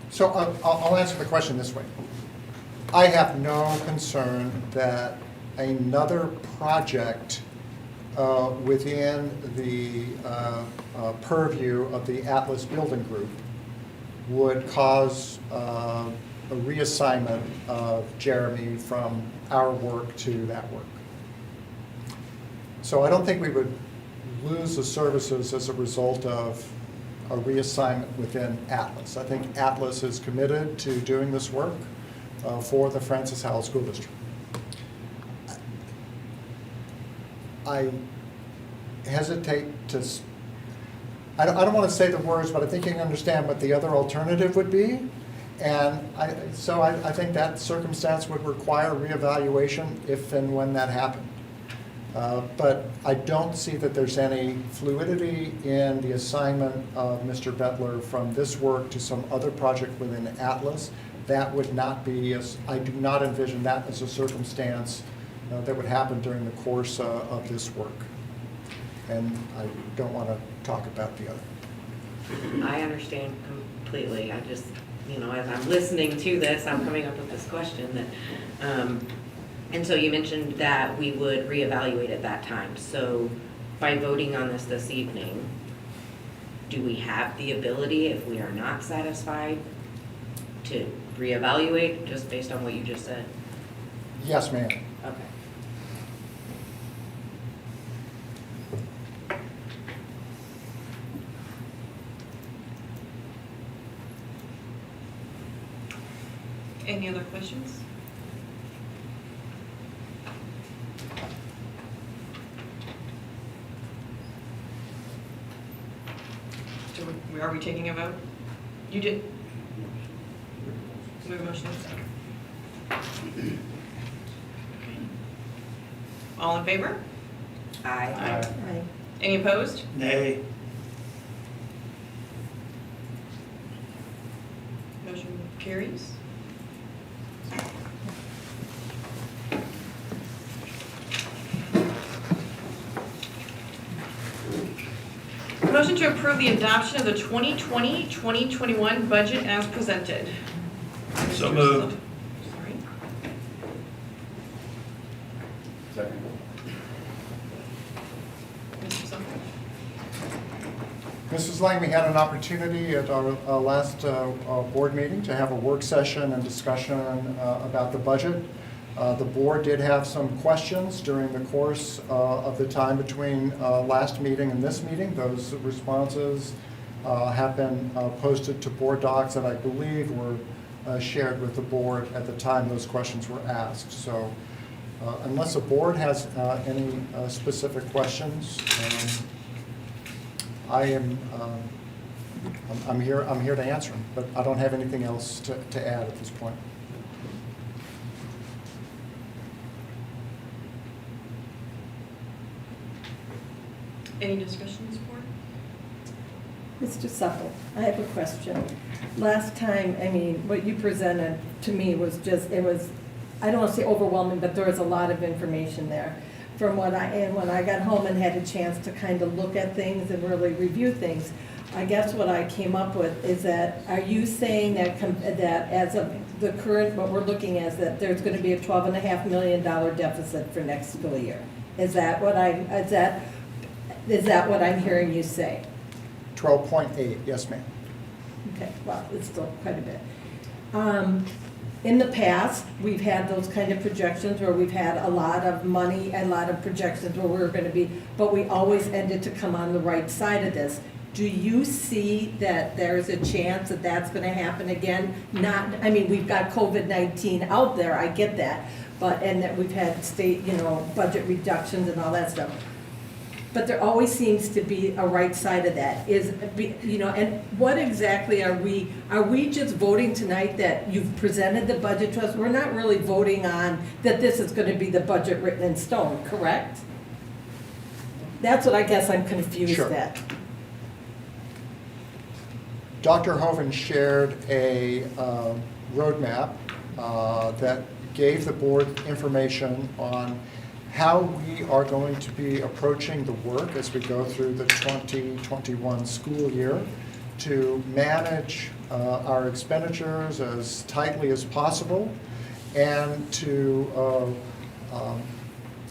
So I'll answer the question this way. I have no concern that another project within the purview of the Atlas Building Group would cause a reassignment of Jeremy from our work to that work. So I don't think we would lose the services as a result of a reassignment within Atlas. I think Atlas is committed to doing this work for the Francis Howell School District. I hesitate to, I don't want to say the words, but I think you can understand what the other alternative would be. And so I think that circumstance would require reevaluation if and when that happened. But I don't see that there's any fluidity in the assignment of Mr. Bettler from this work to some other project within Atlas. That would not be, I do not envision that as a circumstance that would happen during the course of this work. And I don't want to talk about the other. I understand completely. I just, you know, as I'm listening to this, I'm coming up with this question that, and so you mentioned that we would reevaluate at that time. So by voting on this evening, do we have the ability, if we are not satisfied, to reevaluate just based on what you just said? Yes, ma'am. Okay. Any other questions? Are we taking a vote? You did? We have a motion and a second. All in favor? Aye. Aye. Any opposed? Nay. Motion carries. Motion to approve the adoption of the 2020-2021 budget as presented. So moved. Sorry. Second. Mr. Summer? Mrs. Lang, we had an opportunity at our last board meeting to have a work session and discussion about the budget. The board did have some questions during the course of the time between last meeting and this meeting. Those responses have been posted to board docs that I believe were shared with the board at the time those questions were asked. So unless the board has any specific questions, I'm here to answer them, but I don't have anything else to add at this point. Any discussions, board? Mr. Supple, I have a question. Last time, I mean, what you presented to me was just, it was, I don't want to say overwhelming, but there was a lot of information there. from when I got home and had a chance to kind of look at things and really review things, I guess what I came up with is that, are you saying that that as of the current, what we're looking at, is that there's going to be a $12.5 million deficit for next school year? Is that what I'm hearing you say? 12.8, yes, ma'am. Okay, well, it's still quite a bit. In the past, we've had those kind of projections where we've had a lot of money and a lot of projections where we're going to be, but we always ended to come on the right side of this. Do you see that there's a chance that that's going to happen again? I mean, we've got COVID-19 out there, I get that, and that we've had state, budget reductions and all that stuff. But there always seems to be a right side of that. And what exactly are we just voting tonight that you've presented the budget to us? We're not really voting on that this is going to be the budget written in stone, correct? That's what I guess I'm confused at. Dr. Hoven shared a roadmap that gave the board information on how we are going to be approaching the work as we go through the 2021 school year to manage our expenditures as tightly as possible and to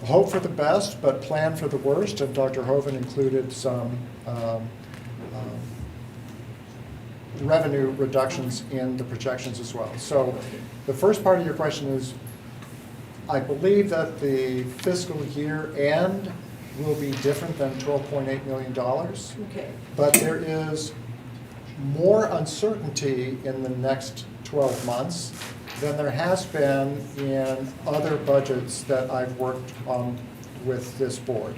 hope for the best but plan for the worst. And Dr. Hoven included some revenue reductions in the projections as well. So the first part of your question is, I believe that the fiscal year end will be different than $12.8 million. Okay. But there is more uncertainty in the next 12 months than there has been in other budgets that I've worked on with this board.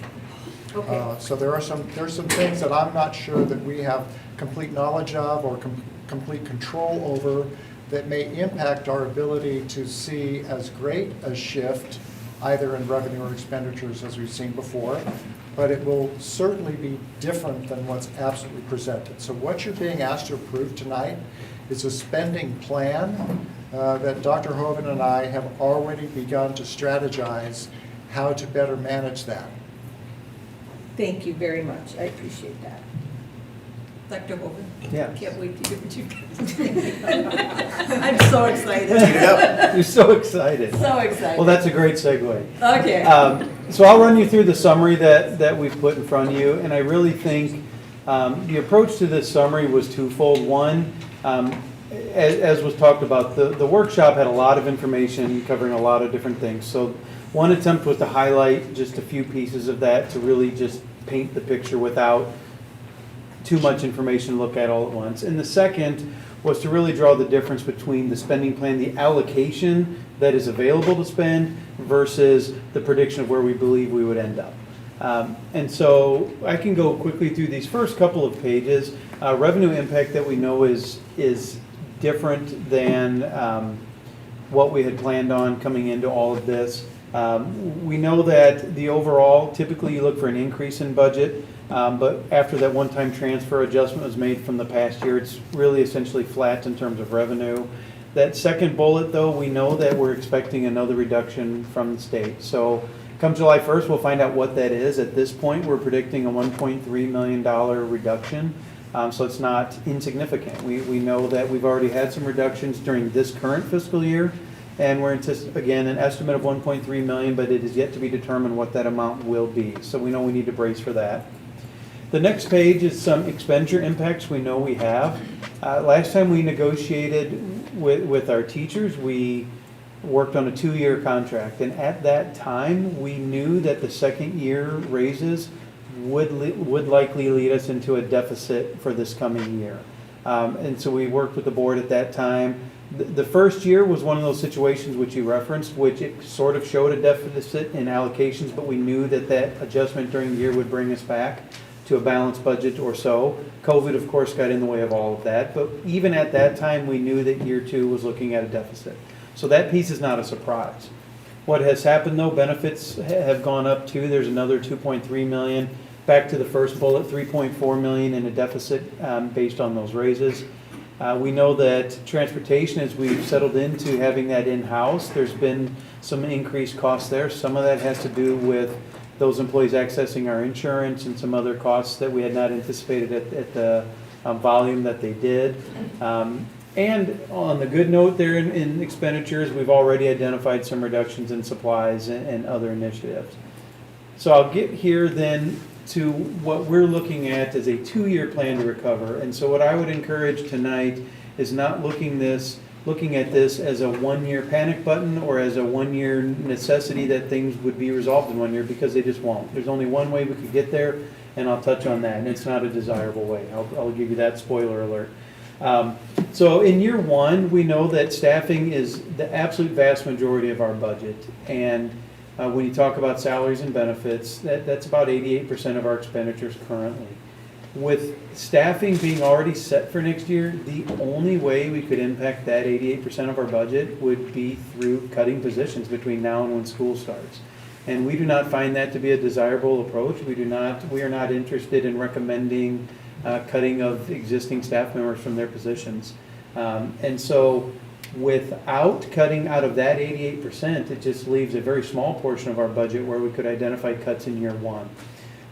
Okay. So there's some things that I'm not sure that we have complete knowledge of or complete control over that may impact our ability to see as great a shift either in revenue or expenditures as we've seen before, but it will certainly be different than what's absolutely presented. So what you're being asked to approve tonight is a spending plan that Dr. Hoven and I have already begun to strategize how to better manage that. Thank you very much. I appreciate that. Dr. Hoven? Yeah. Can't wait to hear what you guys think. I'm so excited. You're so excited. So excited. Well, that's a great segue. Okay. So I'll run you through the summary that we've put in front of you, and I really think the approach to this summary was twofold. One, as was talked about, the workshop had a lot of information covering a lot of different things. So one attempt was to highlight just a few pieces of that to really just paint the picture without too much information to look at all at once. And the second was to really draw the difference between the spending plan, the allocation that is available to spend versus the prediction of where we believe we would end up. And so I can go quickly through these first couple of pages. Revenue impact that we know is different than what we had planned on coming into all of this. We know that the overall, typically you look for an increase in budget. But after that one-time transfer adjustment was made from the past year, it's really essentially flat in terms of revenue. That second bullet, though, we know that we're expecting another reduction from the state. So come July 1st, we'll find out what that is. At this point, we're predicting a $1.3 million reduction. So it's not insignificant. We know that we've already had some reductions during this current fiscal year. And we're anticipating, again, an estimate of $1.3 million, but it is yet to be determined what that amount will be. So we know we need to brace for that. The next page is some expenditure impacts we know we have. Last time we negotiated with our teachers, we worked on a 2-year contract. And at that time, we knew that the second year raises would likely lead us into a deficit for this coming year. And so we worked with the board at that time. The first year was one of those situations which you referenced, which it sort of showed a deficit in allocations, but we knew that that adjustment during the year would bring us back to a balanced budget or so. COVID, of course, got in the way of all of that, but even at that time, we knew that year 2 was looking at a deficit. So that piece is not a surprise. What has happened, though, benefits have gone up too. There's another $2.3 million. Back to the first bullet, $3.4 million in a deficit based on those raises. We know that transportation, as we've settled into having that in-house, there's been some increased costs there. Some of that has to do with those employees accessing our insurance and some other costs that we had not anticipated at the volume that they did. And on the good note there in expenditures, we've already identified some reductions in supplies and other initiatives. So I'll get here then to what we're looking at as a 2-year plan to recover. And so what I would encourage tonight is not looking at this as a 1-year panic button or as a 1-year necessity that things would be resolved in 1 year, because they just won't. There's only one way we could get there, and I'll touch on that, and it's not a desirable way. I'll give you that spoiler alert. So in year 1, we know that staffing is the absolute vast majority of our budget. And when you talk about salaries and benefits, that's about 88% of our expenditures currently. With staffing being already set for next year, the only way we could impact that 88% of our budget would be through cutting positions between now and when school starts. And we do not find that to be a desirable approach. We are not interested in recommending cutting of existing staff members from their positions. And so without cutting out of that 88%, it just leaves a very small portion of our budget where we could identify cuts in year 1.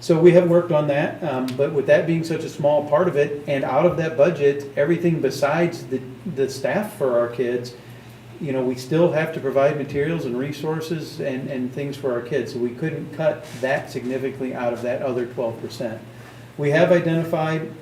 So we have worked on that, but with that being such a small part of it, and out of that budget, everything besides the staff for our kids, we still have to provide materials and resources and things for our kids. So we couldn't cut that significantly out of that other 12%. We have identified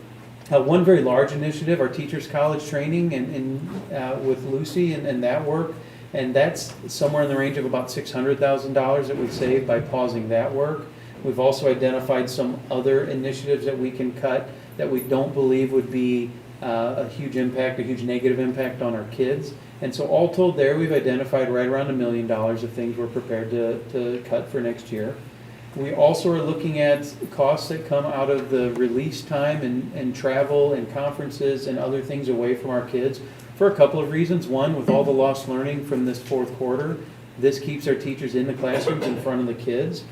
one very large initiative, our Teachers College training, and with Lucy and that work, and that's somewhere in the range of about $600,000 that we save by pausing that work. We've also identified some other initiatives that we can cut that we don't believe would be a huge negative impact on our kids. And so all told there, we've identified right around $1 million of things we're prepared to cut for next year. We also are looking at costs that come out of the release time and travel and conferences and other things away from our kids for a couple of reasons. One, with all the lost learning from this 4th quarter, this keeps our teachers in the classrooms in front of the kids.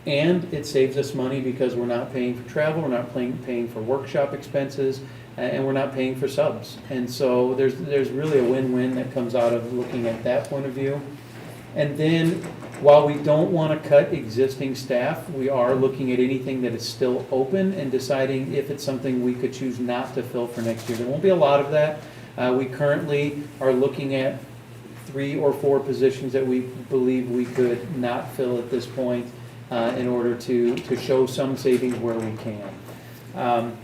And it saves us money because we're not paying for travel, we're not paying for workshop expenses, and we're not paying for subs. And so there's really a win-win that comes out of looking at that point of view. And then, while we don't want to cut existing staff, we are looking at anything that is still open and deciding if it's something we could choose not to fill for next year. There won't be a lot of that. We currently are looking at 3 or 4 positions that we believe we could not fill at this point in order to show some savings where we can.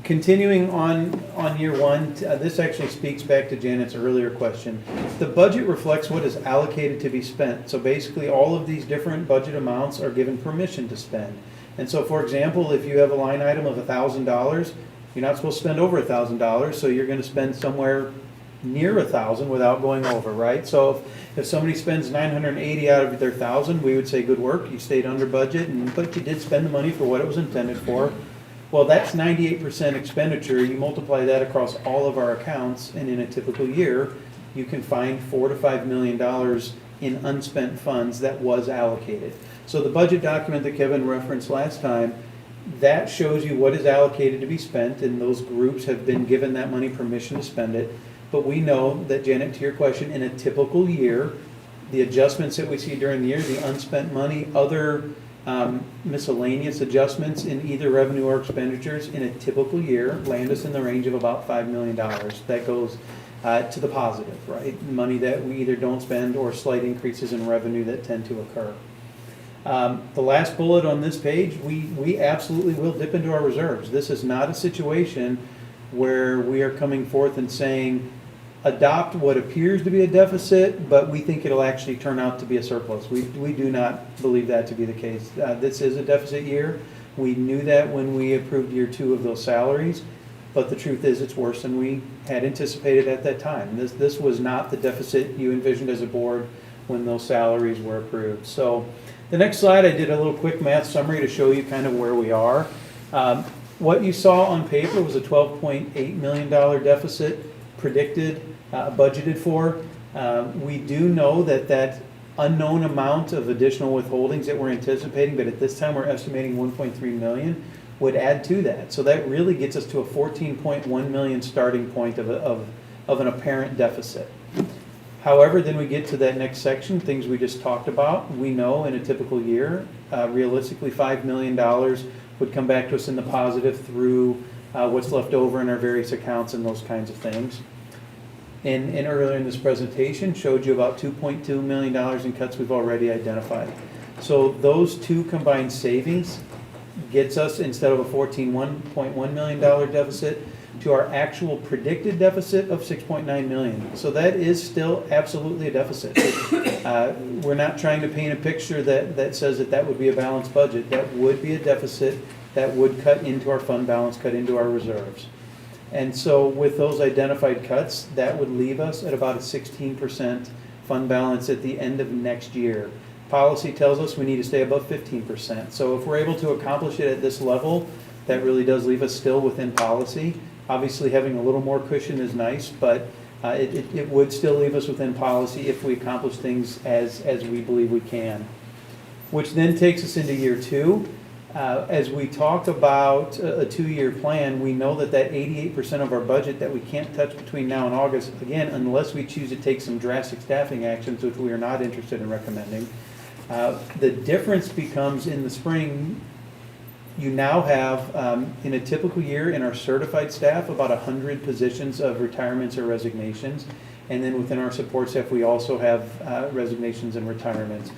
Continuing on year 1, this actually speaks back to Janet's earlier question. The budget reflects what is allocated to be spent. So basically all of these different budget amounts are given permission to spend. And so for example, if you have a line item of $1,000, you're not supposed to spend over $1,000, so you're going to spend somewhere near 1,000 without going over, right? So if somebody spends 980 out of their 1,000, we would say good work, you stayed under budget, but you did spend the money for what it was intended for. Well, that's 98% expenditure. You multiply that across all of our accounts, and in a typical year, you can find $4 to $5 million in unspent funds that was allocated. So the budget document that Kevin referenced last time, that shows you what is allocated to be spent, and those groups have been given that money permission to spend it. But we know that, Janet, to your question, in a typical year, the adjustments that we see during the year, the unspent money, other miscellaneous adjustments in either revenue or expenditures in a typical year land us in the range of about $5 million. That goes to the positive, right? Money that we either don't spend or slight increases in revenue that tend to occur. The last bullet on this page, we absolutely will dip into our reserves. This is not a situation where we are coming forth and saying, adopt what appears to be a deficit, but we think it'll actually turn out to be a surplus. We do not believe that to be the case. This is a deficit year. We knew that when we approved year 2 of those salaries, but the truth is it's worse than we had anticipated at that time. This was not the deficit you envisioned as a board when those salaries were approved. So the next slide, I did a little quick math summary to show you kind of where we are. What you saw on paper was a $12.8 million deficit predicted, budgeted for. We do know that unknown amount of additional withholdings that we're anticipating, but at this time we're estimating $1.3 million. would add to that. So that really gets us to a 14.1 million starting point of an apparent deficit. However, then we get to that next section, things we just talked about. We know in a typical year, realistically $5 million would come back to us in the positive through what's left over in our various accounts and those kinds of things. And earlier in this presentation showed you about $2.2 million in cuts we've already identified. So those two combined savings gets us, instead of a $14.1 million deficit, to our actual predicted deficit of $6.9 million. So that is still absolutely a deficit. We're not trying to paint a picture that says that would be a balanced budget. That would be a deficit that would cut into our fund balance, cut into our reserves. And so with those identified cuts, that would leave us at about a 16% fund balance at the end of next year. Policy tells us we need to stay above 15%. So if we're able to accomplish it at this level, that really does leave us still within policy. Obviously, having a little more cushion is nice, but it would still leave us within policy if we accomplish things as we believe we can. Which then takes us into year two. As we talk about a 2-year plan, we know that 88% of our budget that we can't touch between now and August, again, unless we choose to take some drastic staffing actions, which we are not interested in recommending. The difference becomes in the spring. You now have, in a typical year, in our certified staff, about 100 positions of retirements or resignations. And then within our support staff, we also have resignations and retirements.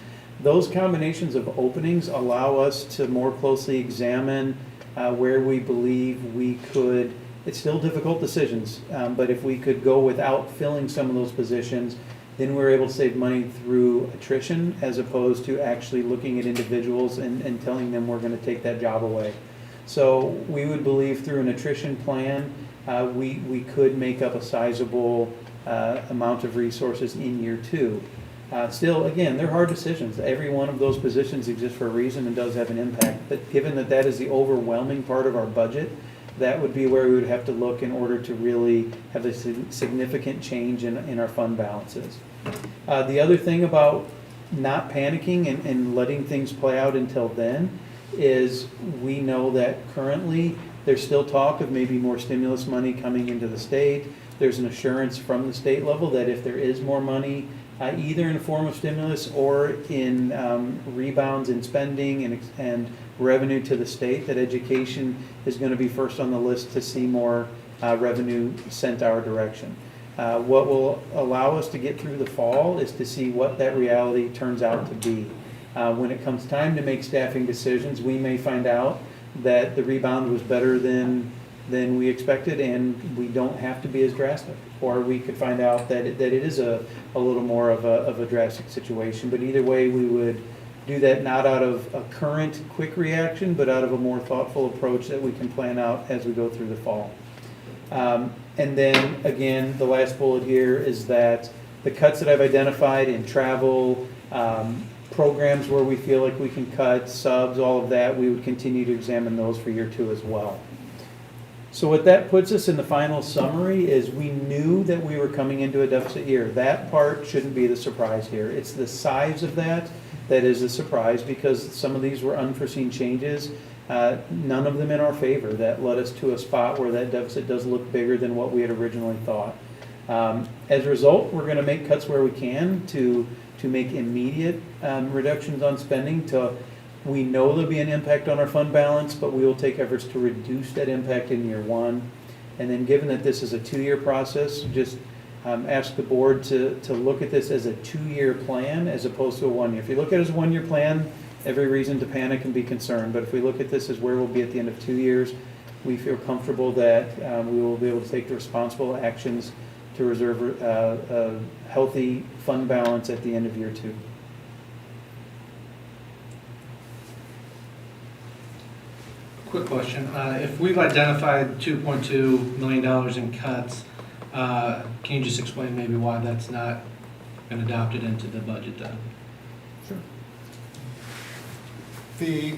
Those combinations of openings allow us to more closely examine where we believe we could, it's still difficult decisions, but if we could go without filling some of those positions, then we're able to save money through attrition as opposed to actually looking at individuals and telling them we're going to take that job away. So we would believe through an attrition plan, we could make up a sizable amount of resources in year two. Still, again, they're hard decisions. Every one of those positions exists for a reason and does have an impact. But given that is the overwhelming part of our budget, that would be where we would have to look in order to really have a significant change in our fund balances. The other thing about not panicking and letting things play out until then is we know that currently there's still talk of maybe more stimulus money coming into the state. There's an assurance from the state level that if there is more money, either in the form of stimulus or in rebounds in spending and revenue to the state, that education is going to be first on the list to see more revenue sent our direction. What will allow us to get through the fall is to see what that reality turns out to be. When it comes time to make staffing decisions, we may find out that the rebound was better than we expected and we don't have to be as drastic. Or we could find out that it is a little more of a drastic situation. But either way, we would do that not out of a current quick reaction, but out of a more thoughtful approach that we can plan out as we go through the fall. And then, again, the last bullet here is that the cuts that I've identified in travel, programs where we feel like we can cut, subs, all of that, we would continue to examine those for year two as well. So what that puts us in the final summary is we knew that we were coming into a deficit year. That part shouldn't be the surprise here. It's the size of that is the surprise, because some of these were unforeseen changes, none of them in our favor, that led us to a spot where that deficit does look bigger than what we had originally thought. As a result, we're going to make cuts where we can to make immediate reductions on spending. We know there'll be an impact on our fund balance, but we will take efforts to reduce that impact in year one. And then, given that this is a 2-year process, just ask the board to look at this as a 2-year plan as opposed to a 1-year. If you look at it as a 1-year plan, every reason to panic and be concerned. But if we look at this as where we'll be at the end of 2 years, we feel comfortable that we will be able to take the responsible actions to reserve a healthy fund balance at the end of year 2. Quick question. If we've identified $2.2 million in cuts, can you just explain maybe why that's not been adopted into the budget then? Sure. The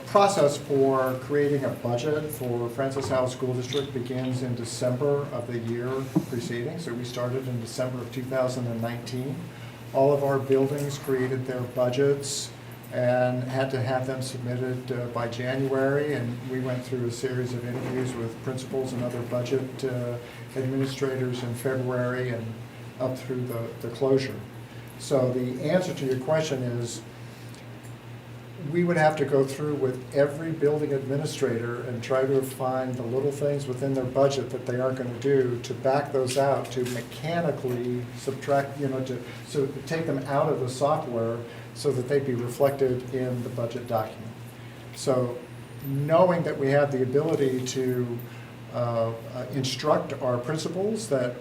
process for creating a budget for Francis Howell School District begins in December of the year preceding. So we started in December of 2019. All of our buildings created their budgets and had to have them submitted by January, and we went through a series of interviews with principals and other budget administrators in February and up through the closure. So the answer to your question is, we would have to go through with every building administrator and try to find the little things within their budget that they aren't going to do, to back those out, to mechanically subtract, so take them out of the software so that they'd be reflected in the budget document. So knowing that we have the ability to instruct our principals that,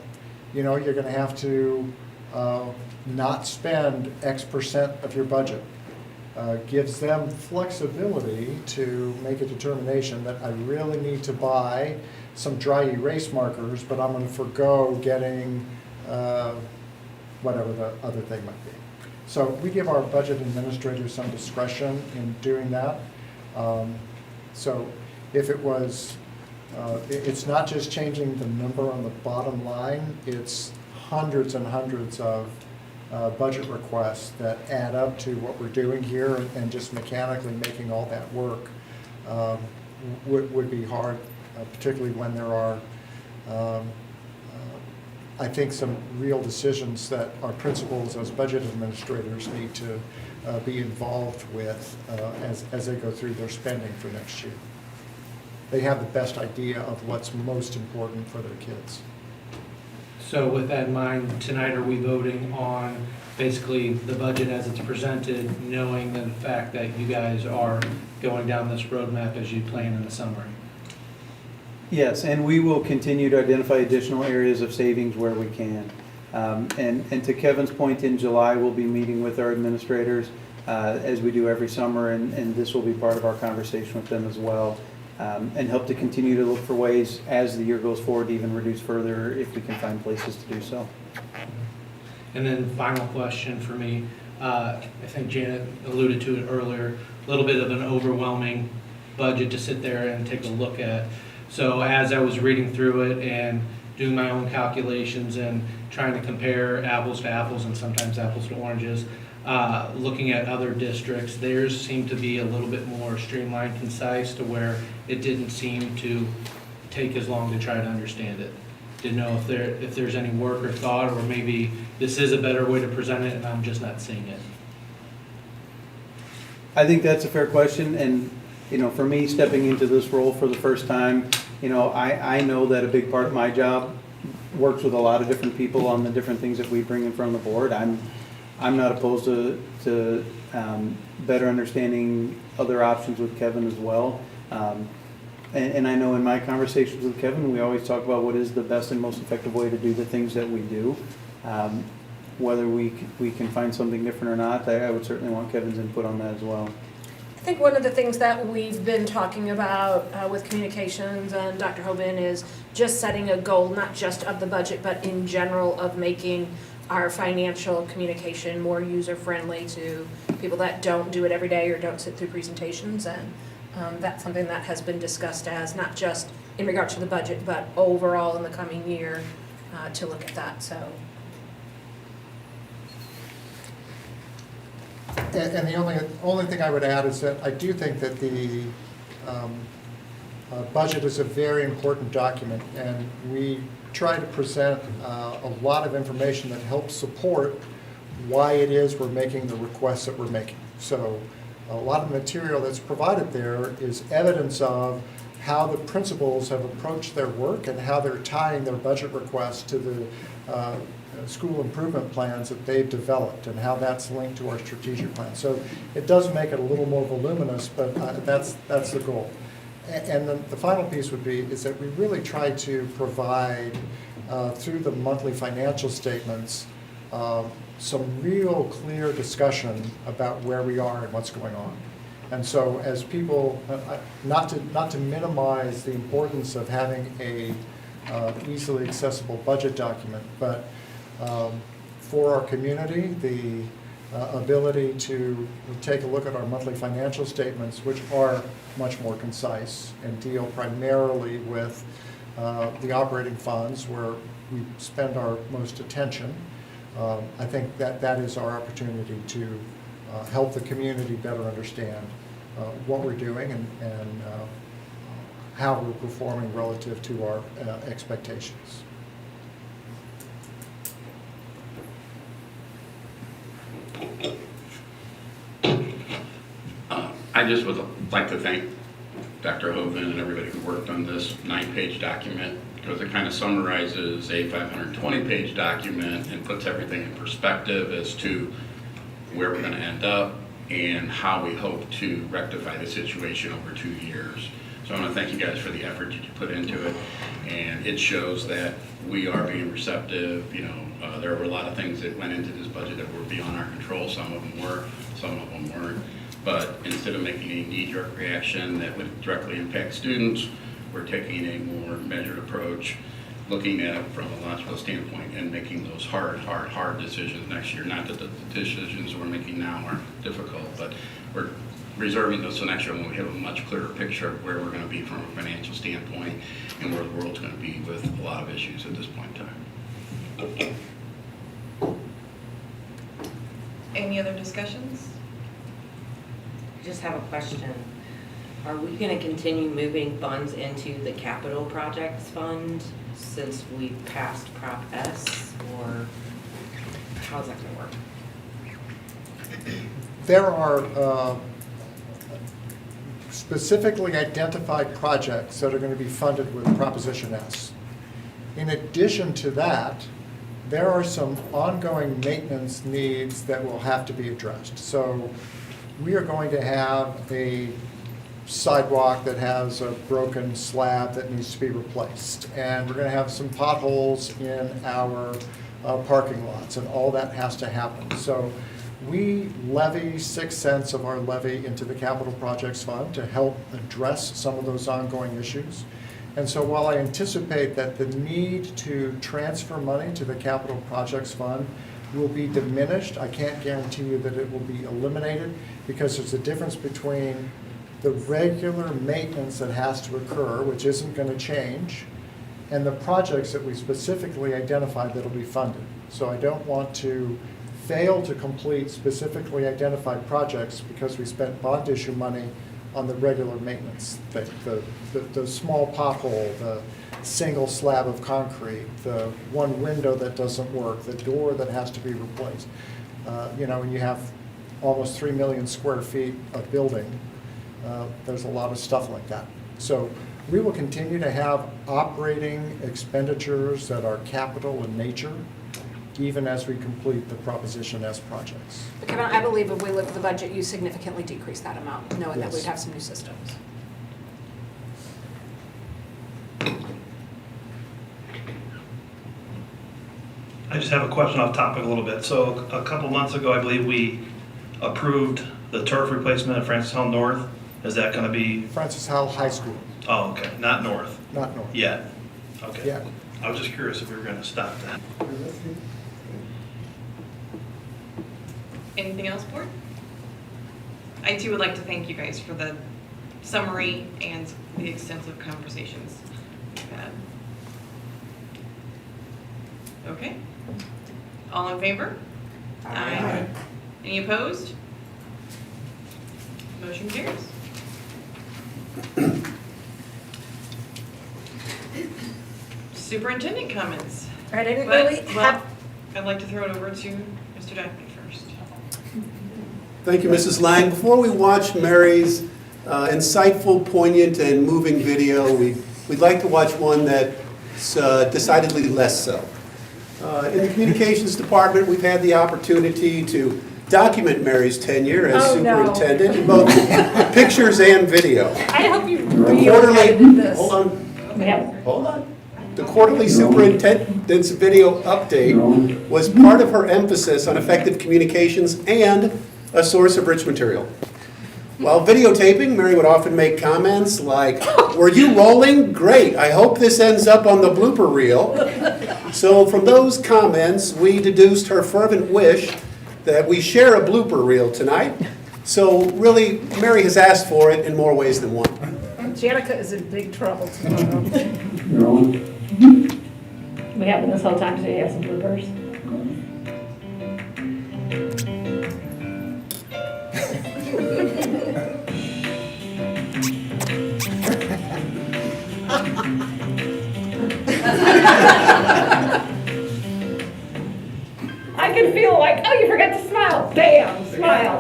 you're going to have to not spend X% of your budget, gives them flexibility to make a determination that I really need to buy some dry erase markers, but I'm going to forego getting whatever the other thing might be. So we give our budget administrators some discretion in doing that. So if it was, it's not just changing the number on the bottom line, it's hundreds and hundreds of budget requests that add up to what we're doing here, and just mechanically making all that work would be hard, particularly when there are, I think, some real decisions that our principals as budget administrators need to be involved with as they go through their spending for next year. They have the best idea of what's most important for their kids. So with that in mind, tonight are we voting on basically the budget as it's presented, knowing the fact that you guys are going down this roadmap as you plan in the summary? Yes, and we will continue to identify additional areas of savings where we can. And to Kevin's point, in July, we'll be meeting with our administrators as we do every summer, and this will be part of our conversation with them as well. And help to continue to look for ways as the year goes forward to even reduce further if we can find places to do so. And then final question for me, I think Janet alluded to it earlier, a little bit of an overwhelming budget to sit there and take a look at. So as I was reading through it and doing my own calculations and trying to compare apples to apples and sometimes apples to oranges, looking at other districts, theirs seemed to be a little bit more streamlined, concise, to where it didn't seem to take as long to try to understand it. Didn't know if there's any work or thought, or maybe this is a better way to present it and I'm just not seeing it. I think that's a fair question, and for me, stepping into this role for the first time, I know that a big part of my job works with a lot of different people on the different things that we bring in front of the board. I'm not opposed to better understanding other options with Kevin as well. And I know in my conversations with Kevin, we always talk about what is the best and most effective way to do the things that we do. Whether we can find something different or not, I would certainly want Kevin's input on that as well. I think one of the things that we've been talking about with communications and Dr. Hoban is just setting a goal, not just of the budget, but in general of making our financial communication more user-friendly to people that don't do it every day or don't sit through presentations. And that's something that has been discussed as not just in regard to the budget, but overall in the coming year to look at that. So. And the only thing I would add is that I do think that the budget is a very important document, and we try to present a lot of information that helps support why it is we're making the requests that we're making. So a lot of material that's provided there is evidence of how the principals have approached their work and how they're tying their budget requests to the school improvement plans that they've developed and how that's linked to our strategic plan. So it does make it a little more voluminous, but that's the goal. And then the final piece would be is that we really try to provide through the monthly financial statements some real clear discussion about where we are and what's going on. And so as people, not to minimize the importance of having a easily accessible budget document, but for our community, the ability to take a look at our monthly financial statements, which are much more concise and deal primarily with the operating funds where we spend our most attention. I think that is our opportunity to help the community better understand what we're doing and how we're performing relative to our expectations. I just would like to thank Dr. Hovind and everybody who worked on this 9-page document, because it kind of summarizes a 520-page document and puts everything in perspective as to where we're going to end up and how we hope to rectify the situation over 2 years. So I want to thank you guys for the effort that you put into it, and it shows that we are being receptive. You know, there were a lot of things that went into this budget that were beyond our control. Some of them were, some of them weren't. But instead of making a knee-jerk reaction that would directly impact students, we're taking a more measured approach, looking at it from a logical standpoint and making those hard decisions next year. Not that the decisions we're making now aren't difficult, but we're reserving those for next year when we have a much clearer picture of where we're going to be from a financial standpoint and where the world's going to be with a lot of issues at this point in time. Any other discussions? I just have a question. Are we going to continue moving funds into the capital projects fund since we passed Prop S, or how's that going to work? There are specifically identified projects that are going to be funded with Proposition S. In addition to that, there are some ongoing maintenance needs that will have to be addressed. So we are going to have a sidewalk that has a broken slab that needs to be replaced. And we're going to have some potholes in our parking lots, and all that has to happen. So we levy 6 cents of our levy into the Capital Projects Fund to help address some of those ongoing issues. And so while I anticipate that the need to transfer money to the Capital Projects Fund will be diminished, I can't guarantee you that it will be eliminated, because there's a difference between the regular maintenance that has to occur, which isn't going to change, and the projects that we specifically identified that will be funded. So I don't want to fail to complete specifically identified projects because we spent bond issue money on the regular maintenance thing, the small pothole, the single slab of concrete, the one window that doesn't work, the door that has to be replaced. You know, when you have almost 3 million square feet of building, there's a lot of stuff like that. So we will continue to have operating expenditures that are capital in nature, even as we complete the Proposition S projects. But Kevin, I believe if we look at the budget, you significantly decrease that amount, knowing that Yes. we'd have some new systems. I just have a question off topic a little bit. So a couple months ago, I believe we approved the turf replacement at Francis Howell North. Is that going to be? Francis Howell High School. Oh, okay, not North. Not North. Yet. Okay. Yeah. I was just curious if we were going to stop that. Anything else, board? I too would like to thank you guys for the summary and the extensive conversations we've had. Okay. All in favor? Aye. Any opposed? Motion carries. Superintendent comments. All right, I didn't But- really have. I'd like to throw it over to Mr. Dackney first. Thank you, Mrs. Lang. Before we watch Mary's insightful, poignant, and moving video, we'd like to watch one that's decidedly less so. In the communications department, we've had the opportunity to document Mary's tenure as superintendent in both pictures and video. I hope you The quarterly, hold on. Hold on. The quarterly superintendent's video update was part of her emphasis on effective communications and a source of rich material. While videotaping, Mary would often make comments like, "Were you rolling? Great. I hope this ends up on the blooper reel." So from those comments, we deduced her fervent wish that we share a blooper reel tonight. So really, Mary has asked for it in more ways than one. Janica is in big trouble tomorrow. We have this whole time, so you have some bloopers. smile.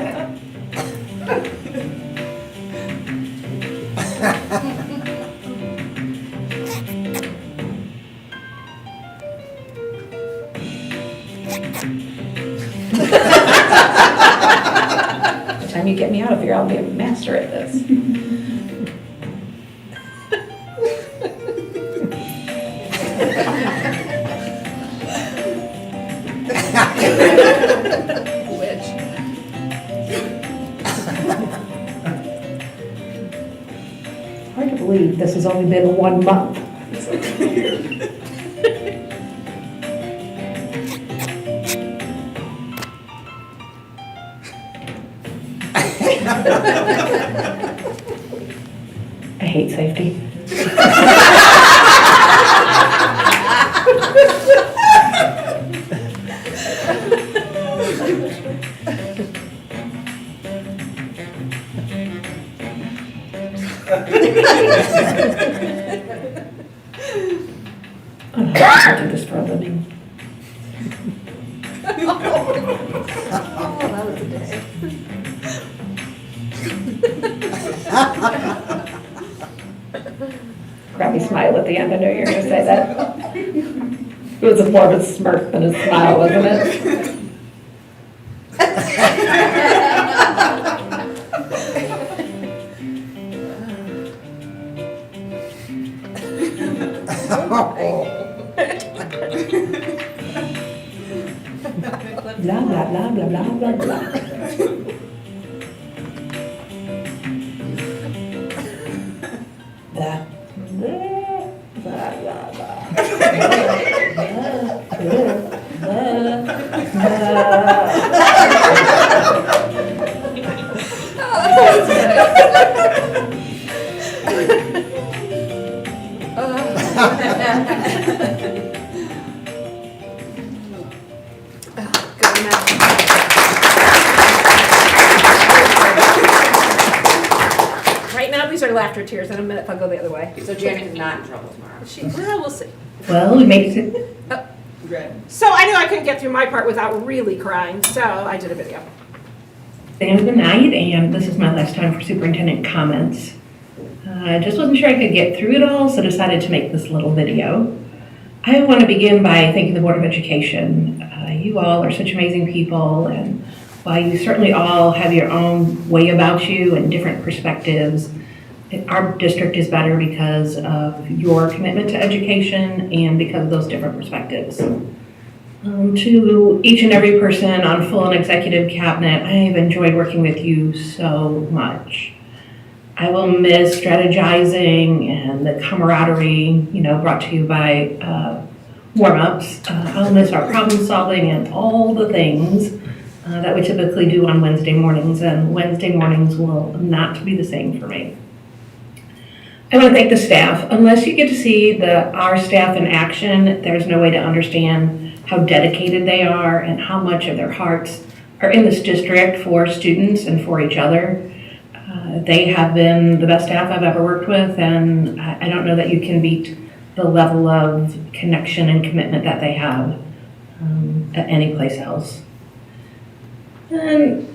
By the time you get me out of here, I'll be a master at this. Which? Hard to believe this has only been 1 month. I hate safety. I do this for a living. Oh, that was a day. Crappy smile at the end. I know you're going to say that. It was more of a smirk than a smile, wasn't it? Blah, blah, blah, blah, blah, blah, blah. Blah. Right now, these are laughter tears. In a minute, I'll go the other way. So Janet is not in trouble tomorrow. Well, we'll see. Well, we made it. So I knew I couldn't get through my part without really crying, so I did a video. The end of the night, and this is my last time for superintendent comments. I just wasn't sure I could get through it all, so decided to make this little video. I want to begin by thanking the Board of Education. You all are such amazing people, and while you certainly all have your own way about you and different perspectives, our district is better because of your commitment to education and because of those different perspectives. To each and every person on full and executive cabinet, I've enjoyed working with you so much. I will miss strategizing and the camaraderie, brought to you by warm-ups. I'll miss our problem solving and all the things that we typically do on Wednesday mornings, and Wednesday mornings will not be the same for me. I want to thank the staff. Unless you get to see our staff in action, there's no way to understand how dedicated they are and how much of their hearts are in this district for students and for each other. They have been the best staff I've ever worked with, and I don't know that you can beat the level of connection and commitment that they have at any place else. And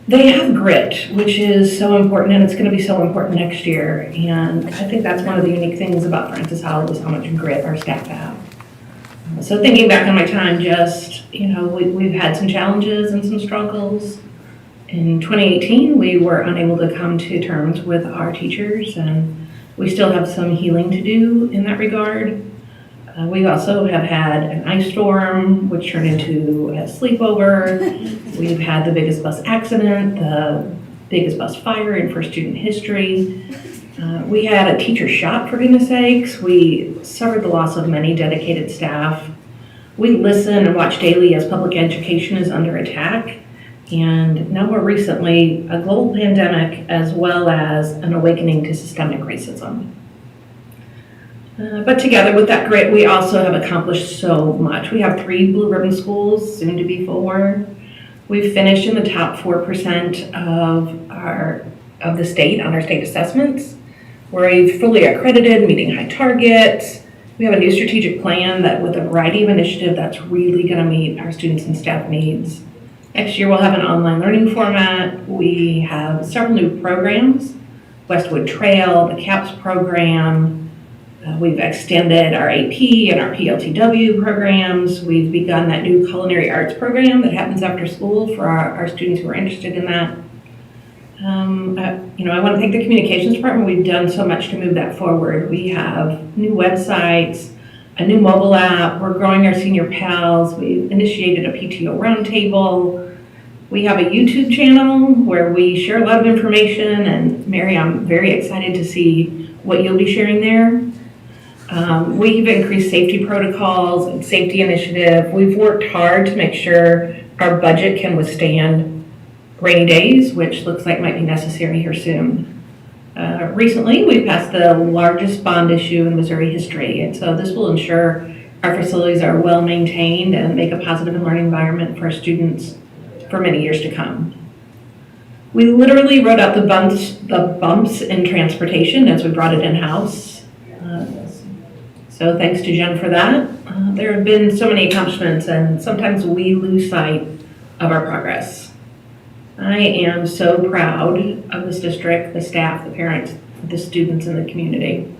they have grit, which is so important, and it's going to be so important next year. And I think that's one of the unique things about Francis Howell is how much grit our staff have. So thinking back on my time, we've had some challenges and some struggles. In 2018, we were unable to come to terms with our teachers, and we still have some healing to do in that regard. We also have had an ice storm, which turned into a sleepover. We've had the biggest bus accident, the biggest bus fire in first student history. We had a teacher shot, for goodness sakes. We suffered the loss of many dedicated staff. We listen and watch daily as public education is under attack. And now more recently, a global pandemic as well as an awakening to systemic racism. But together with that grit, we also have accomplished so much. We have 3 blue ribbon schools, soon to be 4. We've finished in the top 4% of the state on our state assessments. We're fully accredited, meeting high targets. We have a new strategic plan that with a variety of initiatives that's really going to meet our students and staff needs. Next year, we'll have an online learning format. We have several new programs, Westwood Trail, the CAPS program. We've extended our AP and our PLTW programs. We've begun that new culinary arts program that happens after school for our students who are interested in that. I want to thank the communications department. We've done so much to move that forward. We have new websites, a new mobile app. We're growing our senior pals. We've initiated a PTO roundtable. We have a YouTube channel where we share a lot of information, and Mary, I'm very excited to see what you'll be sharing there. We've increased safety protocols and safety initiative. We've worked hard to make sure our budget can withstand rainy days, which looks like might be necessary here soon. Recently, we passed the largest bond issue in Missouri history, and so this will ensure our facilities are well maintained and make a positive and learning environment for our students for many years to come. We literally wrote out the bumps in transportation as we brought it in-house. So thanks to Jen for that. There have been so many accomplishments, and sometimes we lose sight of our progress. I am so proud of this district, the staff, the parents, the students, and the community.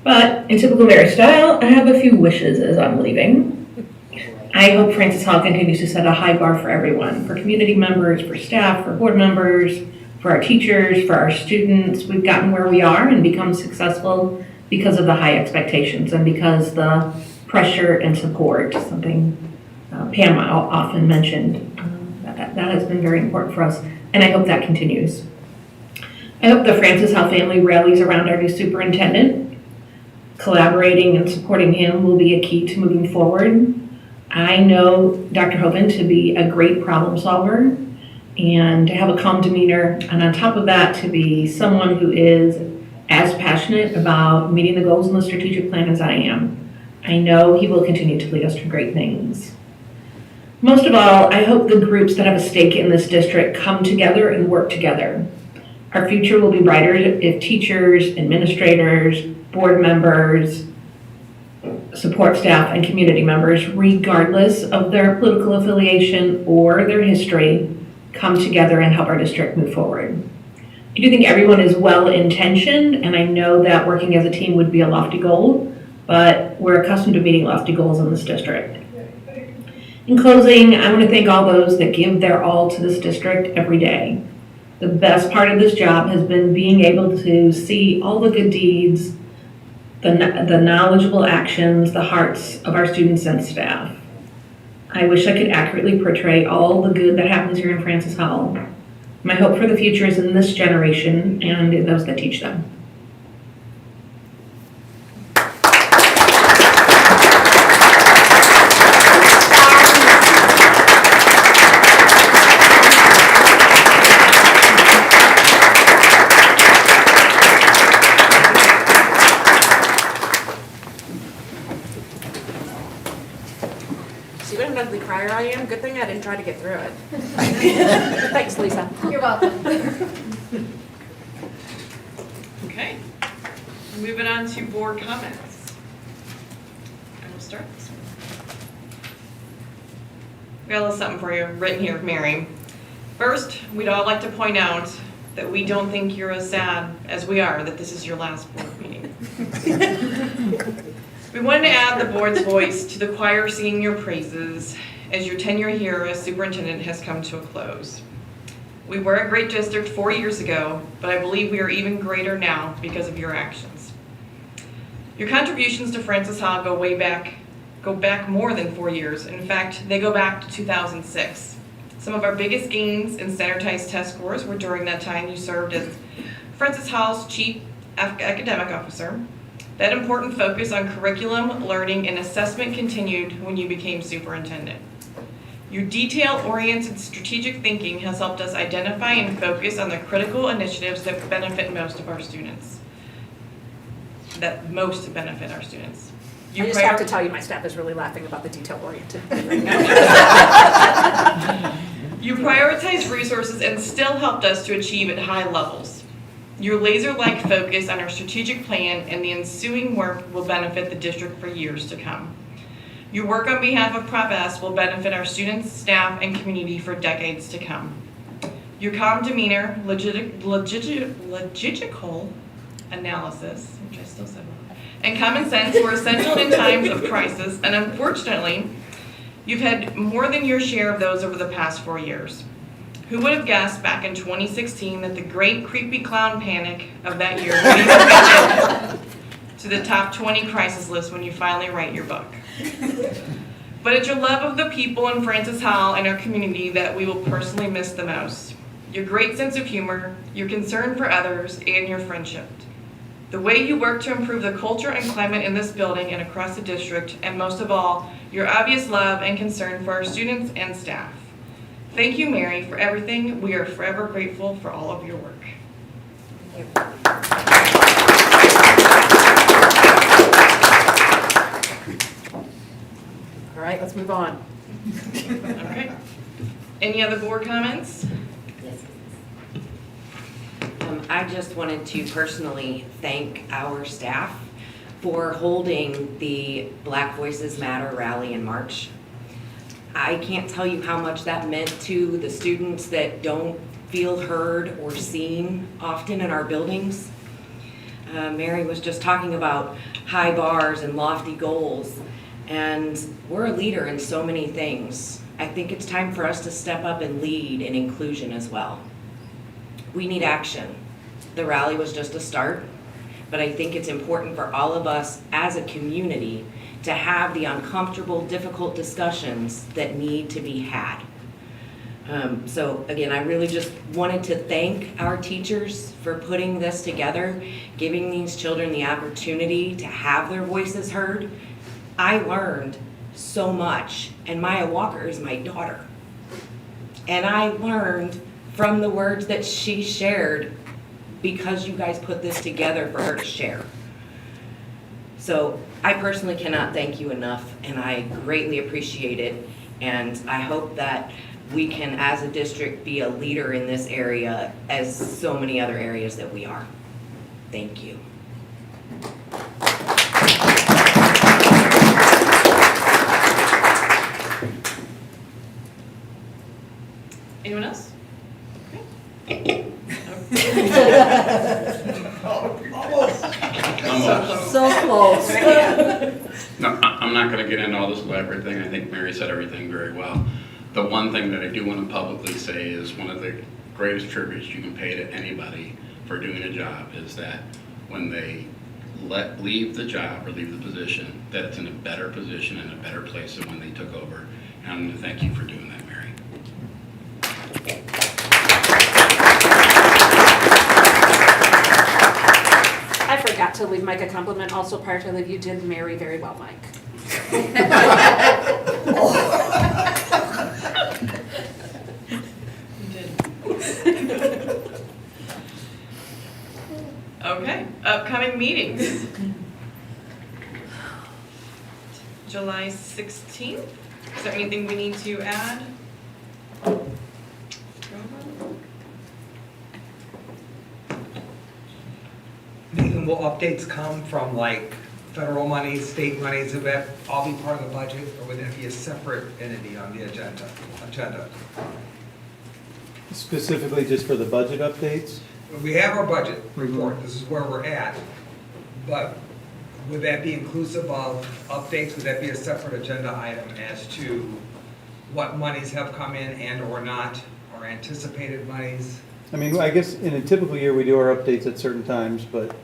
But in typical Mary style, I have a few wishes as I'm leaving. I hope Francis Hall continues to set a high bar for everyone, for community members, for staff, for board members, for our teachers, for our students. We've gotten where we are and become successful because of the high expectations and because the pressure and support, something Pam often mentioned. That has been very important for us, and I hope that continues. I hope the Francis Hall family rallies around our new superintendent. Collaborating and supporting him will be a key to moving forward. I know Dr. Hovind to be a great problem solver and to have a calm demeanor, and on top of that, to be someone who is as passionate about meeting the goals in the strategic plan as I am. I know he will continue to lead us to great things. Most of all, I hope the groups that have a stake in this district come together and work together. Our future will be brighter if teachers, administrators, board members, support staff, and community members, regardless of their political affiliation or their history, come together and help our district move forward. I do think everyone is well-intentioned, and I know that working as a team would be a lofty goal, but we're accustomed to meeting lofty goals in this district. In closing, I want to thank all those that give their all to this district every day. The best part of this job has been being able to see all the good deeds, the knowledgeable actions, the hearts of our students and staff. I wish I could accurately portray all the good that happens here in Francis Hall. My hope for the future is in this generation and in those that teach them. See what an ugly crier I am? Good thing I didn't try to get through it. Thanks, Lisa. You're welcome. Okay, moving on to board comments. I will start this one. We got a little something for you written here, Mary. First, we'd all like to point out that we don't think you're as sad as we are that this is your last board meeting. We wanted to add the board's voice to the choir singing your praises as your tenure here as superintendent has come to a close. We were a great district 4 years ago, but I believe we are even greater now because of your actions. Your contributions to Francis Hall go back more than 4 years. In fact, they go back to 2006. Some of our biggest gains in standardized test scores were during that time you served as Francis Hall's chief academic officer. That important focus on curriculum, learning, and assessment continued when you became superintendent. Your detail-oriented strategic thinking has helped us identify and focus on the critical initiatives that benefit most of our students. I just have to tell you, my staff is really laughing about the detail-oriented thing right now. You prioritized resources and still helped us to achieve at high levels. Your laser-like focus on our strategic plan and the ensuing work will benefit the district for years to come. Your work on behalf of Prop S will benefit our students, staff, and community for decades to come. Your calm demeanor, logistical analysis, which I still said wrong, and common sense were essential in times of crisis, and unfortunately, you've had more than your share of those over the past 4 years. Who would have guessed back in 2016 that the great creepy clown panic of that year would even make it to the top 20 crisis list when you finally write your book? But it's your love of the people in Francis Hall and our community that we will personally miss the most. Your great sense of humor, your concern for others, and your friendship. The way you work to improve the culture and climate in this building and across the district, and most of all, your obvious love and concern for our students and staff. Thank you, Mary, for everything. We are forever grateful for all of your work. Thank you. All right, let's move on. Okay. Any other board comments? I just wanted to personally thank our staff for holding the Black Voices Matter rally in March. I can't tell you how much that meant to the students that don't feel heard or seen often in our buildings. Mary was just talking about high bars and lofty goals, and we're a leader in so many things. I think it's time for us to step up and lead in inclusion as well. We need action. The rally was just a start, but I think it's important for all of us as a community to have the uncomfortable, difficult discussions that need to be had. So again, I really just wanted to thank our teachers for putting this together, giving these children the opportunity to have their voices heard. I learned so much, and Maya Walker is my daughter. And I learned from the words that she shared because you guys put this together for her to share. So I personally cannot thank you enough, and I greatly appreciate it. And I hope that we can, as a district, be a leader in this area as so many other areas that we are. Thank you. Anyone else? Almost. So close. No, I'm not going to get into all this elaborate thing. I think Mary said everything very well. The one thing that I do want to publicly say is one of the greatest tributes you can pay to anybody for doing a job is that when they leave the job or leave the position, that it's in a better position and a better place than when they took over. And I'm going to thank you for doing that, Mary. I forgot to leave Mike a compliment also prior to leave. You did Mary very well, Mike. Okay, upcoming meetings. July 16th. Is there anything we need to add? Nathan, will updates come from like federal monies, state monies, would that all be part of the budget, or would that be a separate entity on the agenda? Specifically just for the budget updates? We have our budget report, this is where we're at, but would that be inclusive of updates? Would that be a separate agenda item as to what monies have come in and or not, or anticipated monies? I mean, I guess in a typical year, we do our updates at certain times, but.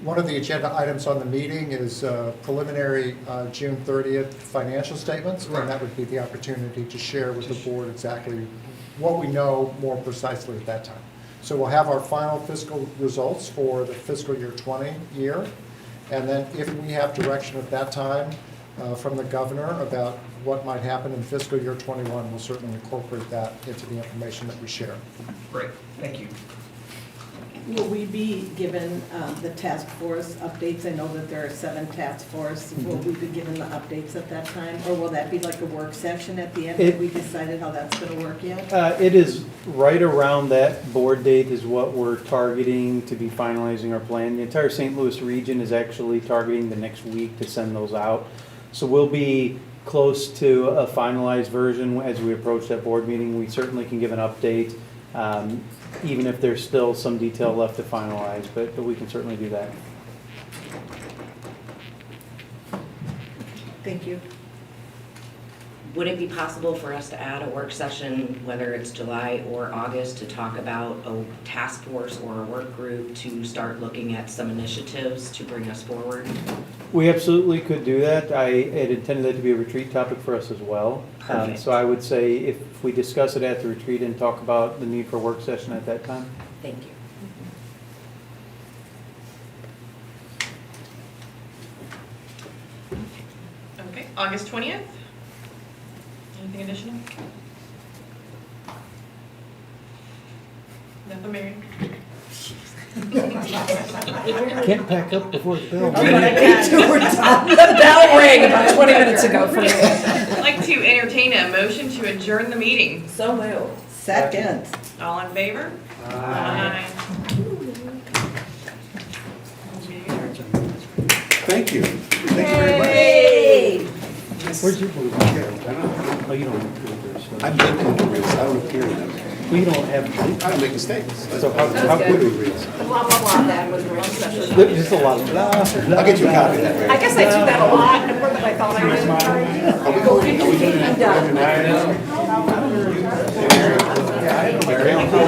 One of the agenda items on the meeting is preliminary June 30th financial statements, and that would be the opportunity to share with the board exactly what we know more precisely at that time. So we'll have our final fiscal results for the fiscal year 20 year, and then if we have direction at that time from the governor about what might happen in fiscal year 21, we'll certainly incorporate that into the information that we share. Great, thank you. Will we be given the task force updates? I know that there are 7 task force. Will we be given the updates at that time? Or will that be like a work session at the end? Have we decided how that's going to work yet? It is right around that board date is what we're targeting to be finalizing our plan. The entire St. Louis region is actually targeting the next week to send those out. So we'll be close to a finalized version as we approach that board meeting. We certainly can give an update, even if there's still some detail left to finalize, but we can certainly do that. Thank you. Would it be possible for us to add a work session, whether it's July or August, to talk about a task force or a work group to start looking at some initiatives to bring us forward? We absolutely could do that. I had intended that to be a retreat topic for us as well. Perfect. So I would say if we discuss it at the retreat and talk about the need for a work session at that time. Thank you. Okay, August 20th? Anything additional? Nothing, Mary? Can't pack up before the bell. The bell rang about 20 minutes ago for me. I'd like to entertain a motion to adjourn the meeting. So moved. Second. All in favor? Aye. Thank you. Thank you very much. Hey! Where's your blue? Oh, you don't have blue. I make them reels, I don't appear in them. We don't have. I don't make mistakes. So how could we reels? The blah, blah, blah, that was real special. There's just a lot of blah, blah. I'll get you a copy of that, Mary. I guess I do that a lot, and more than I thought I would. Are we going? I'm done.